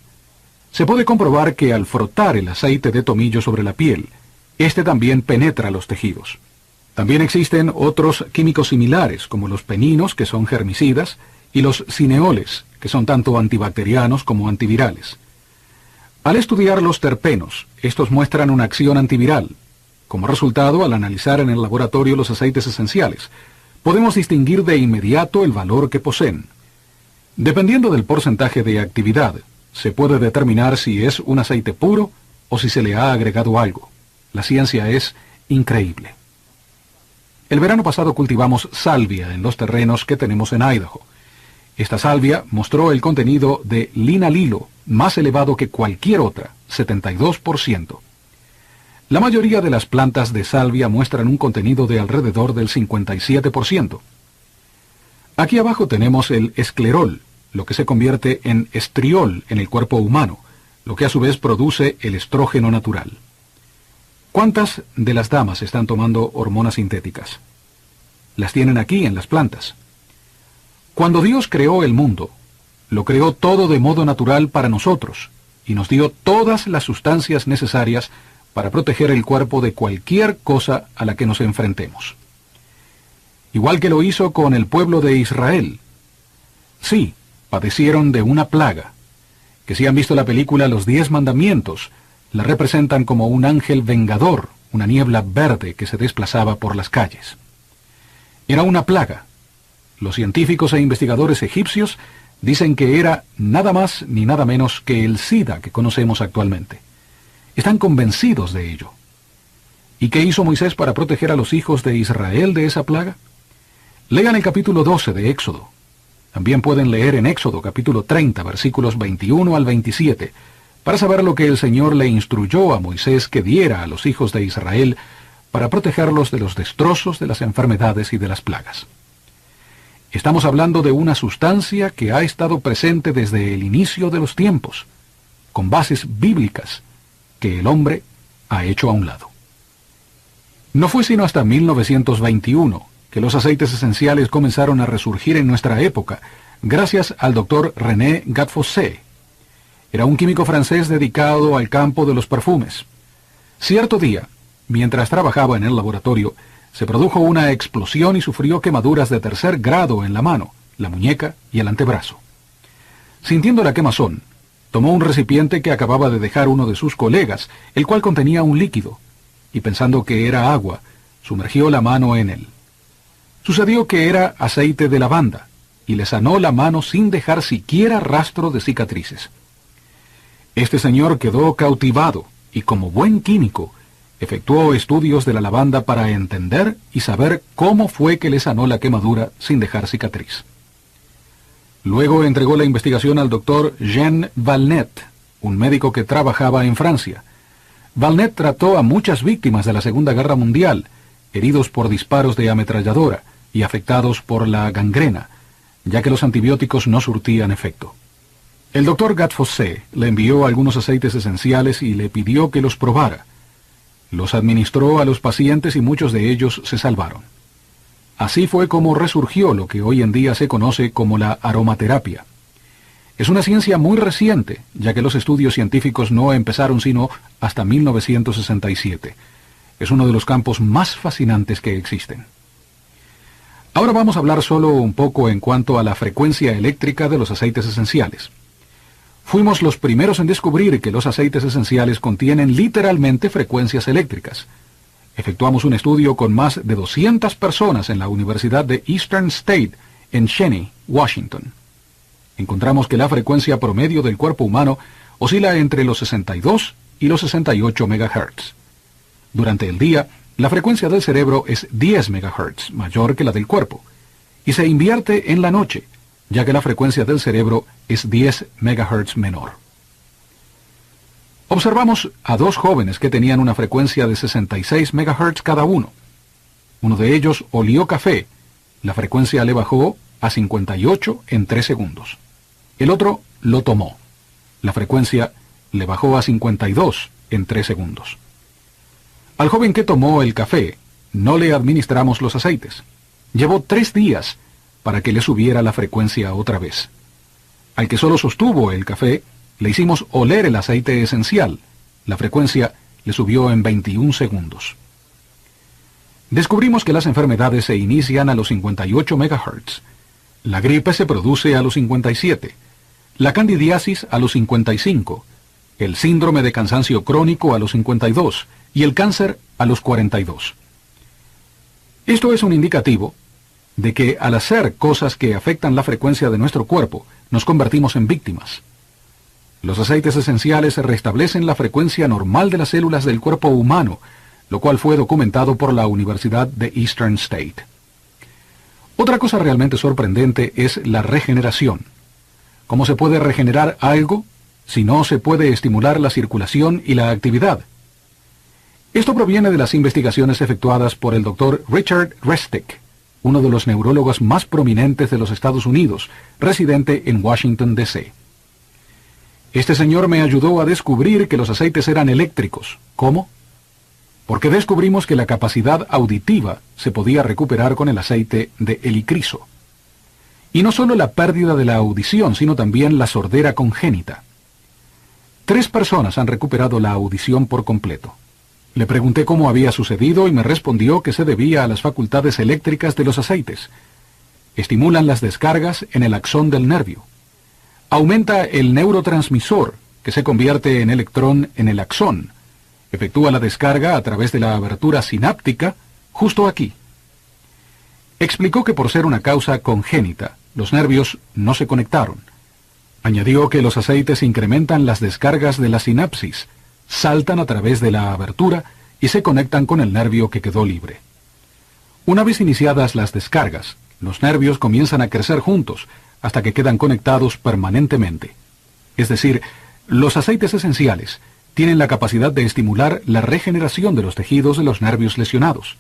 Se puede comprobar que al frotar el aceite de tomillo sobre la piel, este también penetra los tejidos. También existen otros químicos similares, como los peninos, que son germicidas, y los cineoles, que son tanto antibacterianos como antivirales. Al estudiar los terpenos, estos muestran una acción antiviral. Como resultado, al analizar en el laboratorio los aceites esenciales, podemos distinguir de inmediato el valor que poseen. Dependiendo del porcentaje de actividad, se puede determinar si es un aceite puro o si se le ha agregado algo. La ciencia es increíble. El verano pasado cultivamos salvia en los terrenos que tenemos en Idaho. Esta salvia mostró el contenido de linalilo más elevado que cualquier otra, 72%. La mayoría de las plantas de salvia muestran un contenido de alrededor del 57%. Aquí abajo tenemos el esclerol, lo que se convierte en estriol en el cuerpo humano, lo que a su vez produce el estrógeno natural. ¿Cuántas de las damas están tomando hormonas sintéticas? Las tienen aquí en las plantas. Cuando Dios creó el mundo, lo creó todo de modo natural para nosotros, y nos dio todas las sustancias necesarias para proteger el cuerpo de cualquier cosa a la que nos enfrentemos. Igual que lo hizo con el pueblo de Israel. Sí, padecieron de una plaga, que si han visto la película Los 10 Mandamientos, la representan como un ángel vengador, una niebla verde que se desplazaba por las calles. Era una plaga. Los científicos e investigadores egipcios dicen que era nada más ni nada menos que el SIDA que conocemos actualmente. Están convencidos de ello. ¿Y qué hizo Moisés para proteger a los hijos de Israel de esa plaga? Lean el capítulo 12 de Éxodo. También pueden leer en Éxodo capítulo 30, versículos 21 al 27, para saber lo que el Señor le instruyó a Moisés que diera a los hijos de Israel para protegerlos de los destrozos, de las enfermedades y de las plagas. Estamos hablando de una sustancia que ha estado presente desde el inicio de los tiempos, con bases bíblicas que el hombre ha hecho a un lado. No fue sino hasta 1921 que los aceites esenciales comenzaron a resurgir en nuestra época, gracias al doctor René Gattefossé. Era un químico francés dedicado al campo de los perfumes. Cierto día, mientras trabajaba en el laboratorio, se produjo una explosión y sufrió quemaduras de 3er grado en la mano, la muñeca y el antebrazo. Sintiendo la quemazón, tomó un recipiente que acababa de dejar uno de sus colegas, el cual contenía un líquido, y pensando que era agua, sumergió la mano en él. Sucedió que era aceite de lavanda, y le sanó la mano sin dejar siquiera rastro de cicatrices. Este señor quedó cautivado, y como buen químico, efectuó estudios de la lavanda para entender y saber cómo fue que le sanó la quemadura sin dejar cicatriz. Luego entregó la investigación al doctor Jean Valnet, un médico que trabajaba en Francia. Valnet trató a muchas víctimas de la Segunda Guerra Mundial, heridos por disparos de ametralladora y afectados por la gangrena, ya que los antibióticos no surtían efecto. El doctor Gattefossé le envió algunos aceites esenciales y le pidió que los probara. Los administró a los pacientes y muchos de ellos se salvaron. Así fue como resurgió lo que hoy en día se conoce como la aromaterapia. Es una ciencia muy reciente, ya que los estudios científicos no empezaron sino hasta 1967. Es uno de los campos más fascinantes que existen. Ahora vamos a hablar solo un poco en cuanto a la frecuencia eléctrica de los aceites esenciales. Fuimos los primeros en descubrir que los aceites esenciales contienen literalmente frecuencias eléctricas. Efectuamos un estudio con más de 200 personas en la Universidad de Eastern State en Cheney, Washington. Encontramos que la frecuencia promedio del cuerpo humano oscila entre los 62 y los 68 MHz. Durante el día, la frecuencia del cerebro es 10 MHz, mayor que la del cuerpo, y se invierte en la noche, ya que la frecuencia del cerebro es 10 MHz menor. Observamos a dos jóvenes que tenían una frecuencia de 66 MHz cada uno. Uno de ellos olió café. La frecuencia le bajó a 58 en 3 segundos. El otro lo tomó. La frecuencia le bajó a 52 en 3 segundos. Al joven que tomó el café, no le administramos los aceites. Llevó 3 días para que le subiera la frecuencia otra vez. Al que solo sostuvo el café, le hicimos oler el aceite esencial. La frecuencia le subió en 21 segundos. Descubrimos que las enfermedades se inician a los 58 MHz. La gripe se produce a los 57, la candidiasis a los 55, el síndrome de cansancio crónico a los 52 y el cáncer a los 42. Esto es un indicativo de que al hacer cosas que afectan la frecuencia de nuestro cuerpo, nos convertimos en víctimas. Los aceites esenciales restablecen la frecuencia normal de las células del cuerpo humano, lo cual fue documentado por la Universidad de Eastern State. Otra cosa realmente sorprendente es la regeneración. ¿Cómo se puede regenerar algo si no se puede estimular la circulación y la actividad? Esto proviene de las investigaciones efectuadas por el Dr. Richard Resnick, uno de los neurólogos más prominentes de los Estados Unidos, residente en Washington, D.C. Este señor me ayudó a descubrir que los aceites eran eléctricos. ¿Cómo? Porque descubrimos que la capacidad auditiva se podía recuperar con el aceite de helicriso. Y no solo la pérdida de la audición, sino también la sordera congénita. 3 personas han recuperado la audición por completo. Le pregunté cómo había sucedido y me respondió que se debía a las facultades eléctricas de los aceites. Estimulan las descargas en el axón del nervio. Aumenta el neurotransmisor, que se convierte en electrón en el axón. Efectúa la descarga a través de la abertura sináptica, justo aquí. Explicó que por ser una causa congénita, los nervios no se conectaron. Añadió que los aceites incrementan las descargas de la sinapsis, saltan a través de la abertura y se conectan con el nervio que quedó libre. Una vez iniciadas las descargas, los nervios comienzan a crecer juntos hasta que quedan conectados permanentemente. Es decir, los aceites esenciales tienen la capacidad de estimular la regeneración de los tejidos de los nervios lesionados.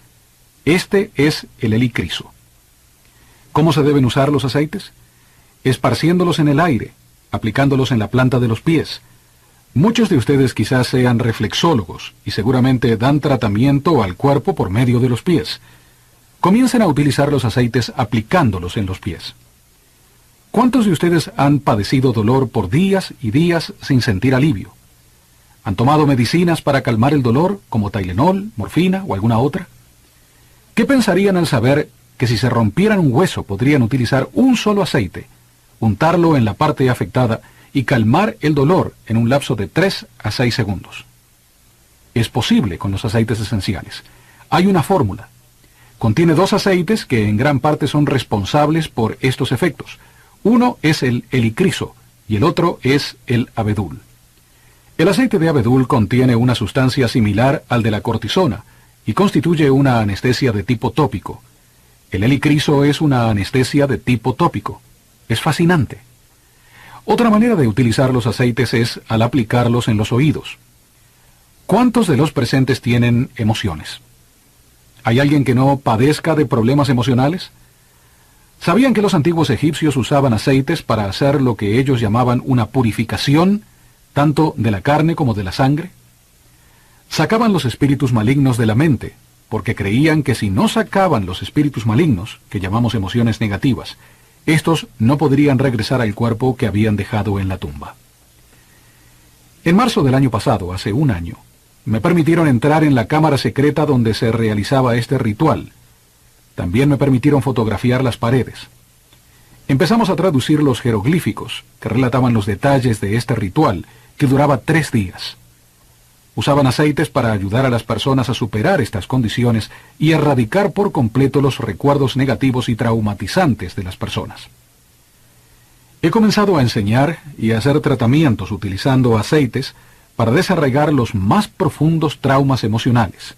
Este es el helicriso. ¿Cómo se deben usar los aceites? Esparciéndolos en el aire, aplicándolos en la planta de los pies. Muchos de ustedes quizás sean reflexólogos y seguramente dan tratamiento al cuerpo por medio de los pies. Comiencen a utilizar los aceites aplicándolos en los pies. ¿Cuántos de ustedes han padecido dolor por días y días sin sentir alivio? ¿Han tomado medicinas para calmar el dolor, como Tylenol, morfina o alguna otra? ¿Qué pensarían al saber que si se rompieran un hueso podrían utilizar un solo aceite, untarlo en la parte afectada y calmar el dolor en un lapso de 3 a 6 segundos? Es posible con los aceites esenciales. Hay una fórmula. Contiene 2 aceites que en gran parte son responsables por estos efectos. Uno es el helicriso y el otro es el abedul. El aceite de abedul contiene una sustancia similar al de la cortisona y constituye una anestesia de tipo tópico. El helicriso es una anestesia de tipo tópico. Es fascinante. Otra manera de utilizar los aceites es al aplicarlos en los oídos. ¿Cuántos de los presentes tienen emociones? ¿Hay alguien que no padezca de problemas emocionales? ¿Sabían que los antiguos egipcios usaban aceites para hacer lo que ellos llamaban una purificación, tanto de la carne como de la sangre? Sacaban los espíritus malignos de la mente, porque creían que si no sacaban los espíritus malignos, que llamamos emociones negativas, estos no podrían regresar al cuerpo que habían dejado en la tumba. En marzo del año pasado, hace un año, me permitieron entrar en la cámara secreta donde se realizaba este ritual. También me permitieron fotografiar las paredes. Empezamos a traducir los jeroglíficos que relataban los detalles de este ritual, que duraba 3 días. Usaban aceites para ayudar a las personas a superar estas condiciones y erradicar por completo los recuerdos negativos y traumatizantes de las personas. He comenzado a enseñar y a hacer tratamientos utilizando aceites para desarraigar los más profundos traumas emocionales.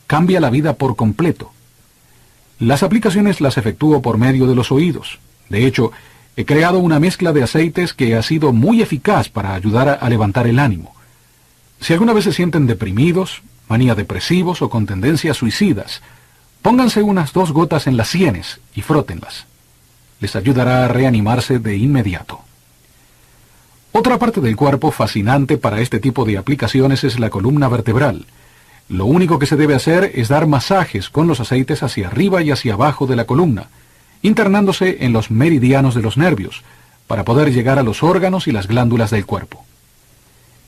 Cambia la vida por completo. Las aplicaciones las efectúo por medio de los oídos. De hecho, he creado una mezcla de aceites que ha sido muy eficaz para ayudar a levantar el ánimo. Si alguna vez se sienten deprimidos, manía depresivos o con tendencias suicidas, pónganse unas 2 gotas en las sienes y frótenlas. Les ayudará a reanimarse de inmediato. Otra parte del cuerpo fascinante para este tipo de aplicaciones es la columna vertebral. Lo único que se debe hacer es dar masajes con los aceites hacia arriba y hacia abajo de la columna, internándose en los meridianos de los nervios, para poder llegar a los órganos y las glándulas del cuerpo.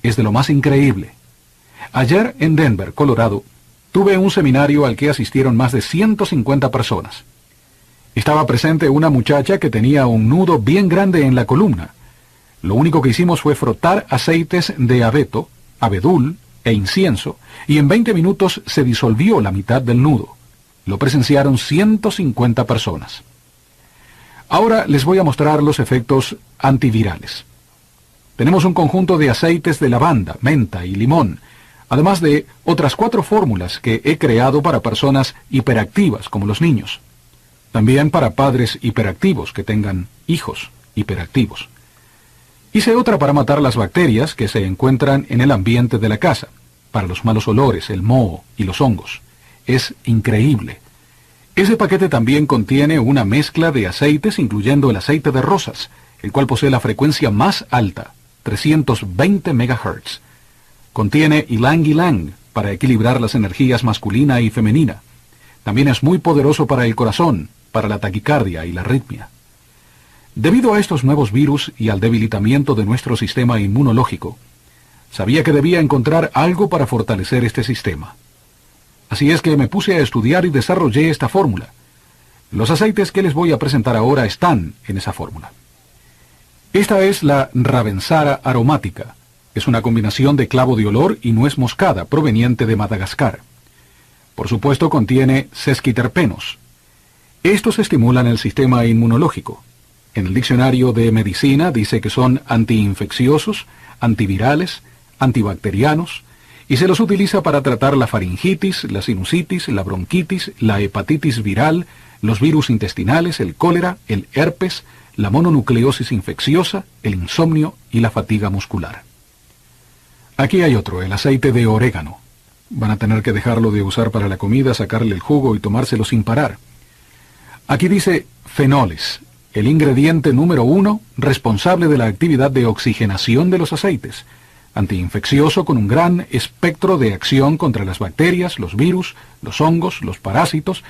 Es de lo más increíble. Ayer en Denver, Colorado, tuve un seminario al que asistieron más de 150 personas. Estaba presente una muchacha que tenía un nudo bien grande en la columna. Lo único que hicimos fue frotar aceites de abeto, abedul e incienso, y en 20 minutos se disolvió la mitad del nudo. Lo presenciaron 150 personas. Ahora les voy a mostrar los efectos antivirales. Tenemos un conjunto de aceites de lavanda, menta y limón, además de otras 4 fórmulas que he creado para personas hiperactivas como los niños. También para padres hiperactivos que tengan hijos hiperactivos. Hice otra para matar las bacterias que se encuentran en el ambiente de la casa, para los malos olores, el moho y los hongos. Es increíble. Ese paquete también contiene una mezcla de aceites, incluyendo el aceite de rosas, el cual posee la frecuencia más alta, 320 MHz. Contiene ylang ylang para equilibrar las energías masculina y femenina. También es muy poderoso para el corazón, para la taquicardia y la arritmia. Debido a estos nuevos virus y al debilitamiento de nuestro sistema inmunológico, sabía que debía encontrar algo para fortalecer este sistema. Así es que me puse a estudiar y desarrollé esta fórmula. Los aceites que les voy a presentar ahora están en esa fórmula. Esta es la Ravensara aromática. Es una combinación de clavo de olor y nuez moscada proveniente de Madagascar. Por supuesto contiene sesquiterpenos. Estos estimulan el sistema inmunológico. En el diccionario de medicina dice que son antiinfecciosos, antivirales, antibacterianos, y se los utiliza para tratar la faringitis, la sinusitis, la bronquitis, la hepatitis viral, los virus intestinales, el cólera, el herpes, la mononucleosis infecciosa, el insomnio y la fatiga muscular. Aquí hay otro, el aceite de orégano. Van a tener que dejarlo de usar para la comida, sacarle el jugo y tomárselo sin parar. Aquí dice fenoles, el ingrediente número 1 responsable de la actividad de oxigenación de los aceites, antiinfeccioso con un gran espectro de acción contra las bacterias, los virus, los hongos, los parásitos,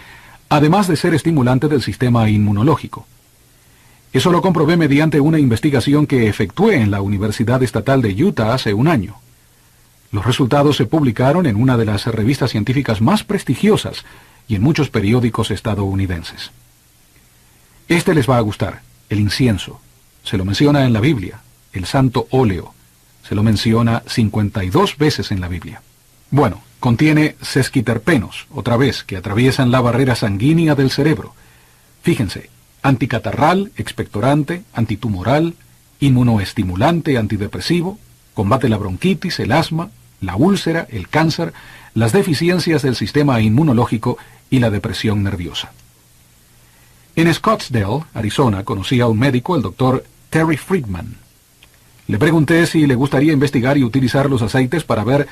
además de ser estimulante del sistema inmunológico. Eso lo comprobé mediante una investigación que efectué en la Universidad Estatal de Utah hace un año. Los resultados se publicaron en una de las revistas científicas más prestigiosas y en muchos periódicos estadounidenses. Este les va a gustar, el incienso. Se lo menciona en la Biblia, el santo óleo. Se lo menciona 52 veces en la Biblia. Bueno, contiene sesquiterpenos, otra vez, que atraviesan la barrera sanguínea del cerebro. Fíjense, anticatarral, expectorante, antitumoral, inmunoestimulante, antidepresivo, combate la bronquitis, el asma, la úlcera, el cáncer, las deficiencias del sistema inmunológico y la depresión nerviosa. En Scottsdale, Arizona, conocí a un médico, el doctor Terry Friedman. Le pregunté si le gustaría investigar y utilizar los aceites para ver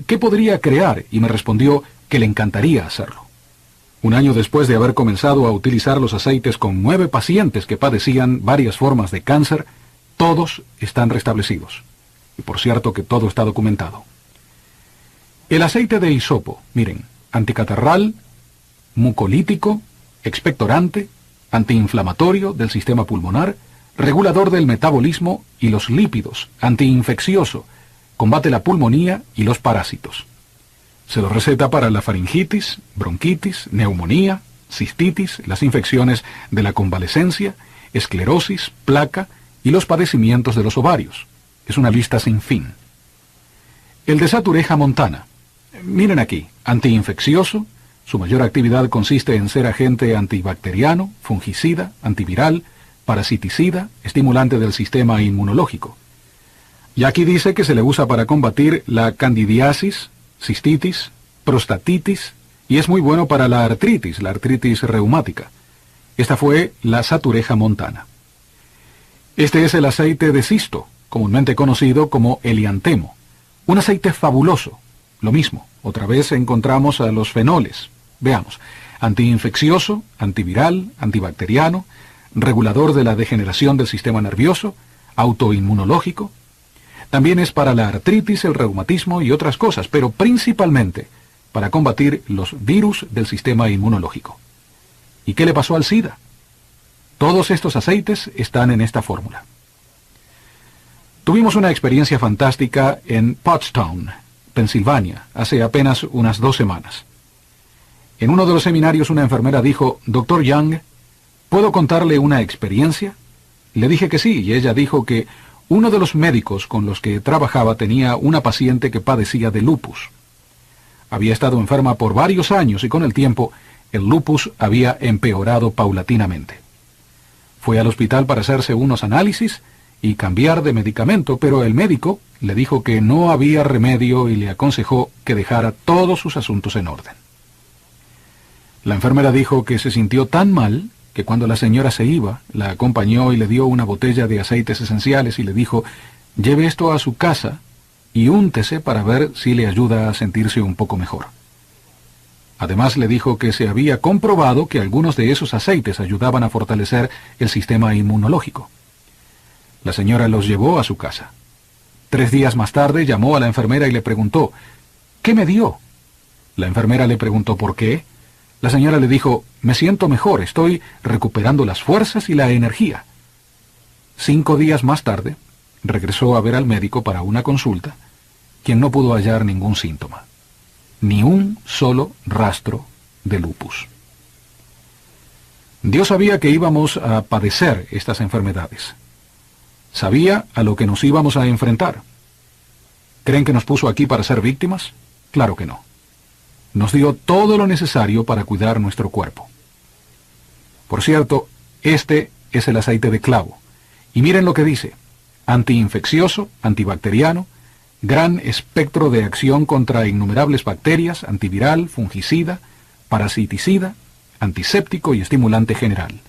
qué podría crear y me respondió que le encantaría hacerlo. Un año después de haber comenzado a utilizar los aceites con 9 pacientes que padecían varias formas de cáncer, todos están restablecidos. Y por cierto que todo está documentado. El aceite de hisopo, miren, anticatarral, mucolítico, expectorante, antiinflamatorio del sistema pulmonar, regulador del metabolismo y los lípidos, antiinfeccioso, combate la pulmonía y los parásitos. Se lo receta para la faringitis, bronquitis, neumonía, cistitis, las infecciones de la convalecencia, esclerosis, placa y los padecimientos de los ovarios. Es una lista sin fin. El de Satureja montana. Miren aquí, antiinfeccioso. Su mayor actividad consiste en ser agente antibacteriano, fungicida, antiviral, parasiticida, estimulante del sistema inmunológico. Y aquí dice que se le usa para combatir la candidiasis, cistitis, prostatitis, y es muy bueno para la artritis reumática. Esta fue la Satureja montana. Este es el aceite de cisto, comúnmente conocido como heliantemo. Un aceite fabuloso. Lo mismo, otra vez encontramos a los fenoles. Veamos, antiinfeccioso, antiviral, antibacteriano, regulador de la degeneración del sistema nervioso, autoinmunológico. También es para la artritis, el reumatismo y otras cosas, pero principalmente para combatir los virus del sistema inmunológico. ¿Y qué le pasó al SIDA? Todos estos aceites están en esta fórmula. Tuvimos una experiencia fantástica en Pottstown, Pensilvania, hace apenas unas 2 semanas. En uno de los seminarios una enfermera dijo, «Dr. Young, ¿puedo contarle una experiencia?» Le dije que sí, y ella dijo que uno de los médicos con los que trabajaba tenía una paciente que padecía de lupus. Había estado enferma por varios años y con el tiempo el lupus había empeorado paulatinamente. Fue al hospital para hacerse unos análisis y cambiar de medicamento, pero el médico le dijo que no había remedio y le aconsejó que dejara todos sus asuntos en orden. La enfermera dijo que se sintió tan mal que cuando la señora se iba, la acompañó y le dio una botella de aceites esenciales y le dijo, «Lleve esto a su casa y úntese para ver si le ayuda a sentirse un poco mejor». Además le dijo que se había comprobado que algunos de esos aceites ayudaban a fortalecer el sistema inmunológico. La señora los llevó a su casa. 3 días más tarde llamó a la enfermera y le preguntó, «¿Qué me dio?». La enfermera le preguntó por qué. La señora le dijo, «Me siento mejor, estoy recuperando las fuerzas y la energía». 5 días más tarde, regresó a ver al médico para una consulta, quien no pudo hallar ningún síntoma, ni un solo rastro de lupus. Dios sabía que íbamos a padecer estas enfermedades. Sabía a lo que nos íbamos a enfrentar. ¿Creen que nos puso aquí para ser víctimas? Claro que no. Nos dio todo lo necesario para cuidar nuestro cuerpo. Por cierto, este es el aceite de clavo. Y miren lo que dice. Antiinfeccioso, antibacteriano, gran espectro de acción contra innumerables bacterias, antiviral, fungicida, parasiticida, antiséptico y estimulante general.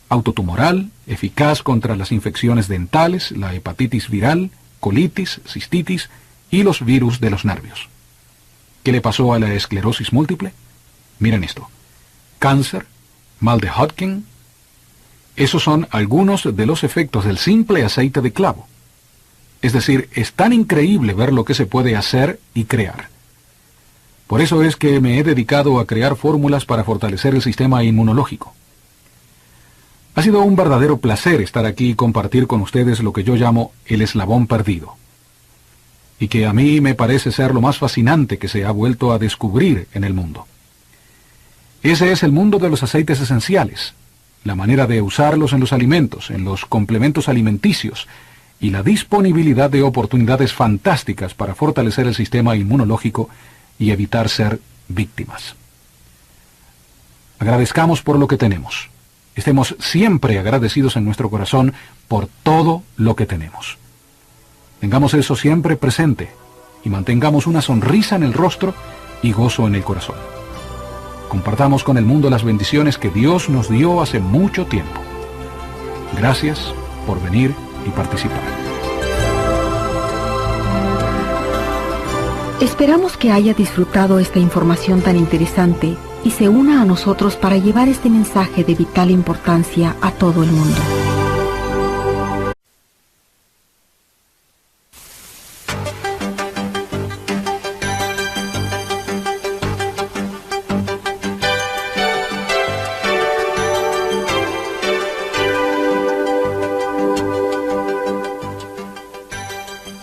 Autotumoral, eficaz contra las infecciones dentales, la hepatitis viral, colitis, cistitis y los virus de los nervios. ¿Qué le pasó a la esclerosis múltiple? Miren esto. Cáncer, mal de Hodgkin. Esos son algunos de los efectos del simple aceite de clavo. Es decir, es tan increíble ver lo que se puede hacer y crear. Por eso es que me he dedicado a crear fórmulas para fortalecer el sistema inmunológico. Ha sido un verdadero placer estar aquí y compartir con ustedes lo que yo llamo el eslabón perdido, y que a mí me parece ser lo más fascinante que se ha vuelto a descubrir en el mundo. Ese es el mundo de los aceites esenciales, la manera de usarlos en los alimentos, en los complementos alimenticios, y la disponibilidad de oportunidades fantásticas para fortalecer el sistema inmunológico y evitar ser víctimas. Agradezcamos por lo que tenemos. Estemos siempre agradecidos en nuestro corazón por todo lo que tenemos. Tengamos eso siempre presente y mantengamos una sonrisa en el rostro y gozo en el corazón. Compartamos con el mundo las bendiciones que Dios nos dio hace mucho tiempo. Gracias por venir y participar. Esperamos que haya disfrutado esta información tan interesante y se una a nosotros para llevar este mensaje de vital importancia a todo el mundo.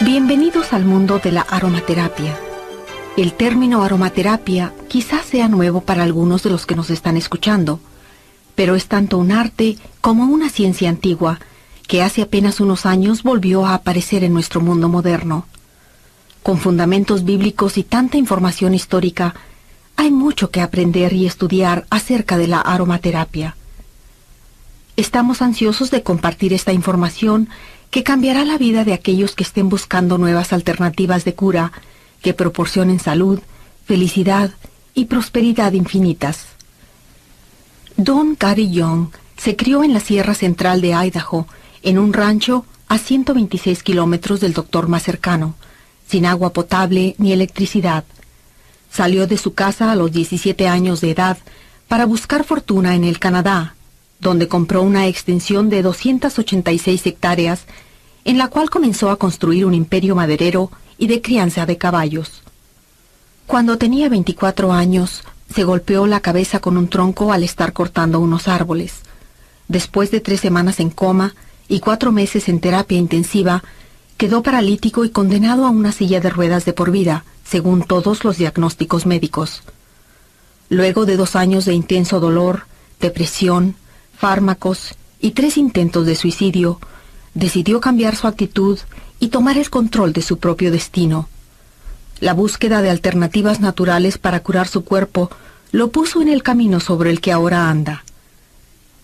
Bienvenidos al mundo de la aromaterapia. El término aromaterapia quizás sea nuevo para algunos de los que nos están escuchando, pero es tanto un arte como una ciencia antigua que hace apenas unos años volvió a aparecer en nuestro mundo moderno. Con fundamentos bíblicos y tanta información histórica, hay mucho que aprender y estudiar acerca de la aromaterapia. Estamos ansiosos de compartir esta información que cambiará la vida de aquellos que estén buscando nuevas alternativas de cura que proporcionen salud, felicidad y prosperidad infinitas. Don Gary Young se crió en la Sierra Central de Idaho, en un rancho a 126 kilómetros del doctor más cercano, sin agua potable ni electricidad. Salió de su casa a los 17 años de edad para buscar fortuna en el Canadá, donde compró una extensión de 286 hectáreas, en la cual comenzó a construir un imperio maderero y de crianza de caballos. Cuando tenía 24 años, se golpeó la cabeza con un tronco al estar cortando unos árboles. Después de 3 semanas en coma y 4 meses en terapia intensiva, quedó paralítico y condenado a una silla de ruedas de por vida, según todos los diagnósticos médicos. Luego de 2 años de intenso dolor, depresión, fármacos y 3 intentos de suicidio, decidió cambiar su actitud y tomar el control de su propio destino. La búsqueda de alternativas naturales para curar su cuerpo lo puso en el camino sobre el que ahora anda.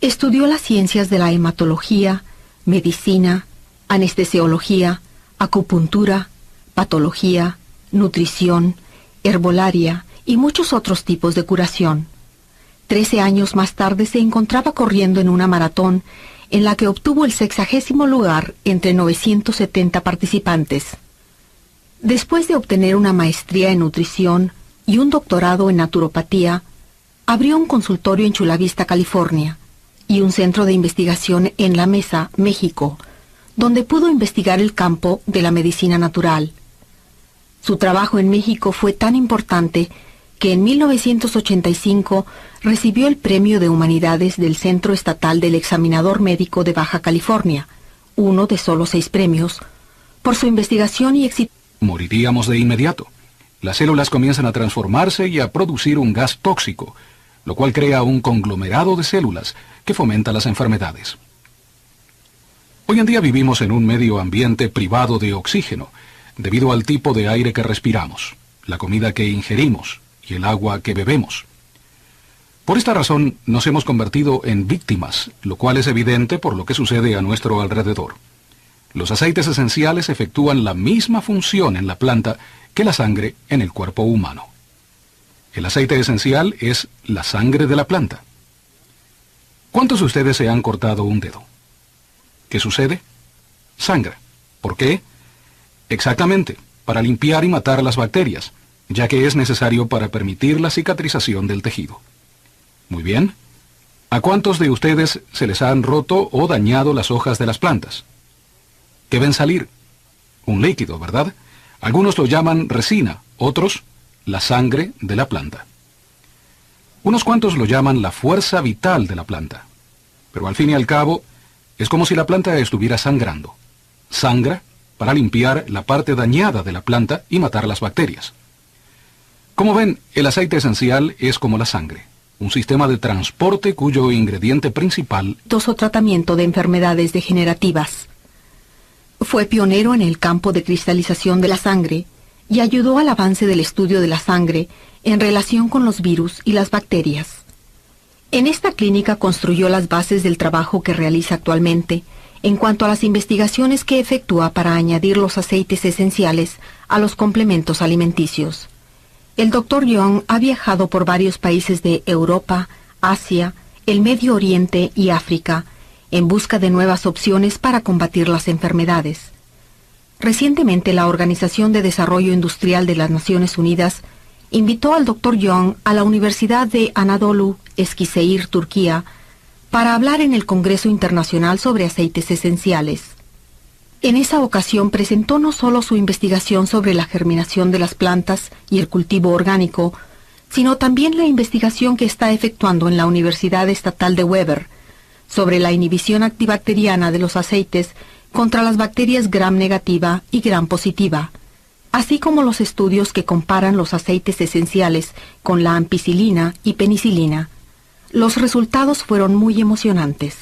Estudió las ciencias de la hematología, medicina, anestesiología, acupuntura, patología, nutrición, herbolaria y muchos otros tipos de curación. 13 años más tarde se encontraba corriendo en una maratón en la que obtuvo el 60º lugar entre 970 participantes. Después de obtener una maestría en nutrición y un doctorado en naturopatía, abrió un consultorio en Chula Vista, California, y un centro de investigación en La Mesa, México, donde pudo investigar el campo de la medicina natural. Su trabajo en México fue tan importante que en 1985 recibió el Premio de Humanidades del Centro Estatal del Examinador Médico de Baja California, uno de solo 6 premios, por su investigación y éxito. Moriríamos de inmediato. Las células comienzan a transformarse y a producir un gas tóxico, lo cual crea un conglomerado de células que fomenta las enfermedades. Hoy en día vivimos en un medio ambiente privado de oxígeno, debido al tipo de aire que respiramos, la comida que ingerimos y el agua que bebemos. Por esta razón nos hemos convertido en víctimas, lo cual es evidente por lo que sucede a nuestro alrededor. Los aceites esenciales efectúan la misma función en la planta que la sangre en el cuerpo humano. El aceite esencial es la sangre de la planta. ¿Cuántos de ustedes se han cortado un dedo? ¿Qué sucede? Sangra. ¿Por qué? Exactamente, para limpiar y matar las bacterias, ya que es necesario para permitir la cicatrización del tejido. Muy bien. ¿A cuántos de ustedes se les han roto o dañado las hojas de las plantas? ¿Qué ven salir? Un líquido, ¿verdad? Algunos lo llaman resina, otros la sangre de la planta. Unos cuantos lo llaman la fuerza vital de la planta. Pero al fin y al cabo, es como si la planta estuviera sangrando. Sangra para limpiar la parte dañada de la planta y matar las bacterias. Como ven, el aceite esencial es como la sangre, un sistema de transporte cuyo ingrediente principal es o tratamiento de enfermedades degenerativas. Fue pionero en el campo de cristalización de la sangre y ayudó al avance del estudio de la sangre en relación con los virus y las bacterias. En esta clínica construyó las bases del trabajo que realiza actualmente en cuanto a las investigaciones que efectúa para añadir los aceites esenciales a los complementos alimenticios. El Dr. Young ha viajado por varios países de Europa, Asia, el Medio Oriente y África en busca de nuevas opciones para combatir las enfermedades. Recientemente, la Organización de Desarrollo Industrial de las Naciones Unidas invitó al Dr. Young a la Universidad de Anadolu, Eskişehir, Turquía, para hablar en el Congreso Internacional sobre Aceites Esenciales. En esa ocasión presentó no solo su investigación sobre la germinación de las plantas y el cultivo orgánico, sino también la investigación que está efectuando en la Universidad Estatal de Weber sobre la inhibición antibacteriana de los aceites contra las bacterias Gram negativa y Gram positiva, así como los estudios que comparan los aceites esenciales con la ampicilina y penicilina. Los resultados fueron muy emocionantes.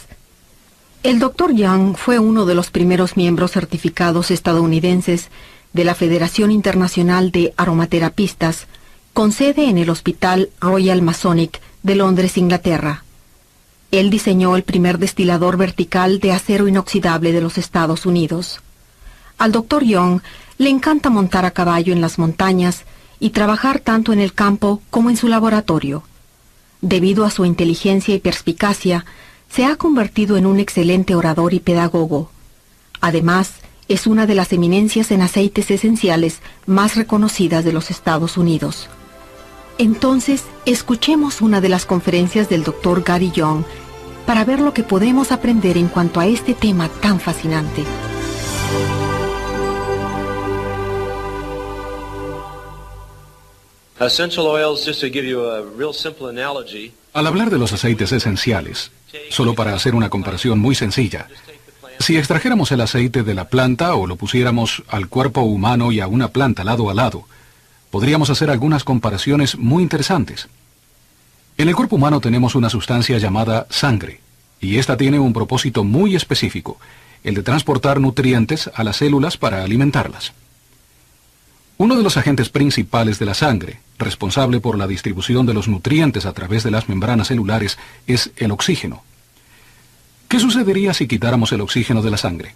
El Dr. Young fue uno de los primeros miembros certificados estadounidenses de la Federación Internacional de Aromaterapistas, con sede en el Hospital Royal Masonic de Londres, Inglaterra. Él diseñó el primer destilador vertical de acero inoxidable de los Estados Unidos. Al Dr. Young le encanta montar a caballo en las montañas y trabajar tanto en el campo como en su laboratorio. Debido a su inteligencia y perspicacia, se ha convertido en un excelente orador y pedagogo. Además, es una de las eminencias en aceites esenciales más reconocidas de los Estados Unidos. Entonces, escuchemos una de las conferencias del Dr. Gary Young para ver lo que podemos aprender en cuanto a este tema tan fascinante. Essential oils, just to give you a real simple analogy. Al hablar de los aceites esenciales, solo para hacer una comparación muy sencilla, si extrajéramos el aceite de la planta o lo pusiéramos al cuerpo humano y a una planta lado a lado, podríamos hacer algunas comparaciones muy interesantes. En el cuerpo humano tenemos una sustancia llamada sangre, y esta tiene un propósito muy específico, el de transportar nutrientes a las células para alimentarlas. Uno de los agentes principales de la sangre, responsable por la distribución de los nutrientes a través de las membranas celulares, es el oxígeno. ¿Qué sucedería si quitáramos el oxígeno de la sangre?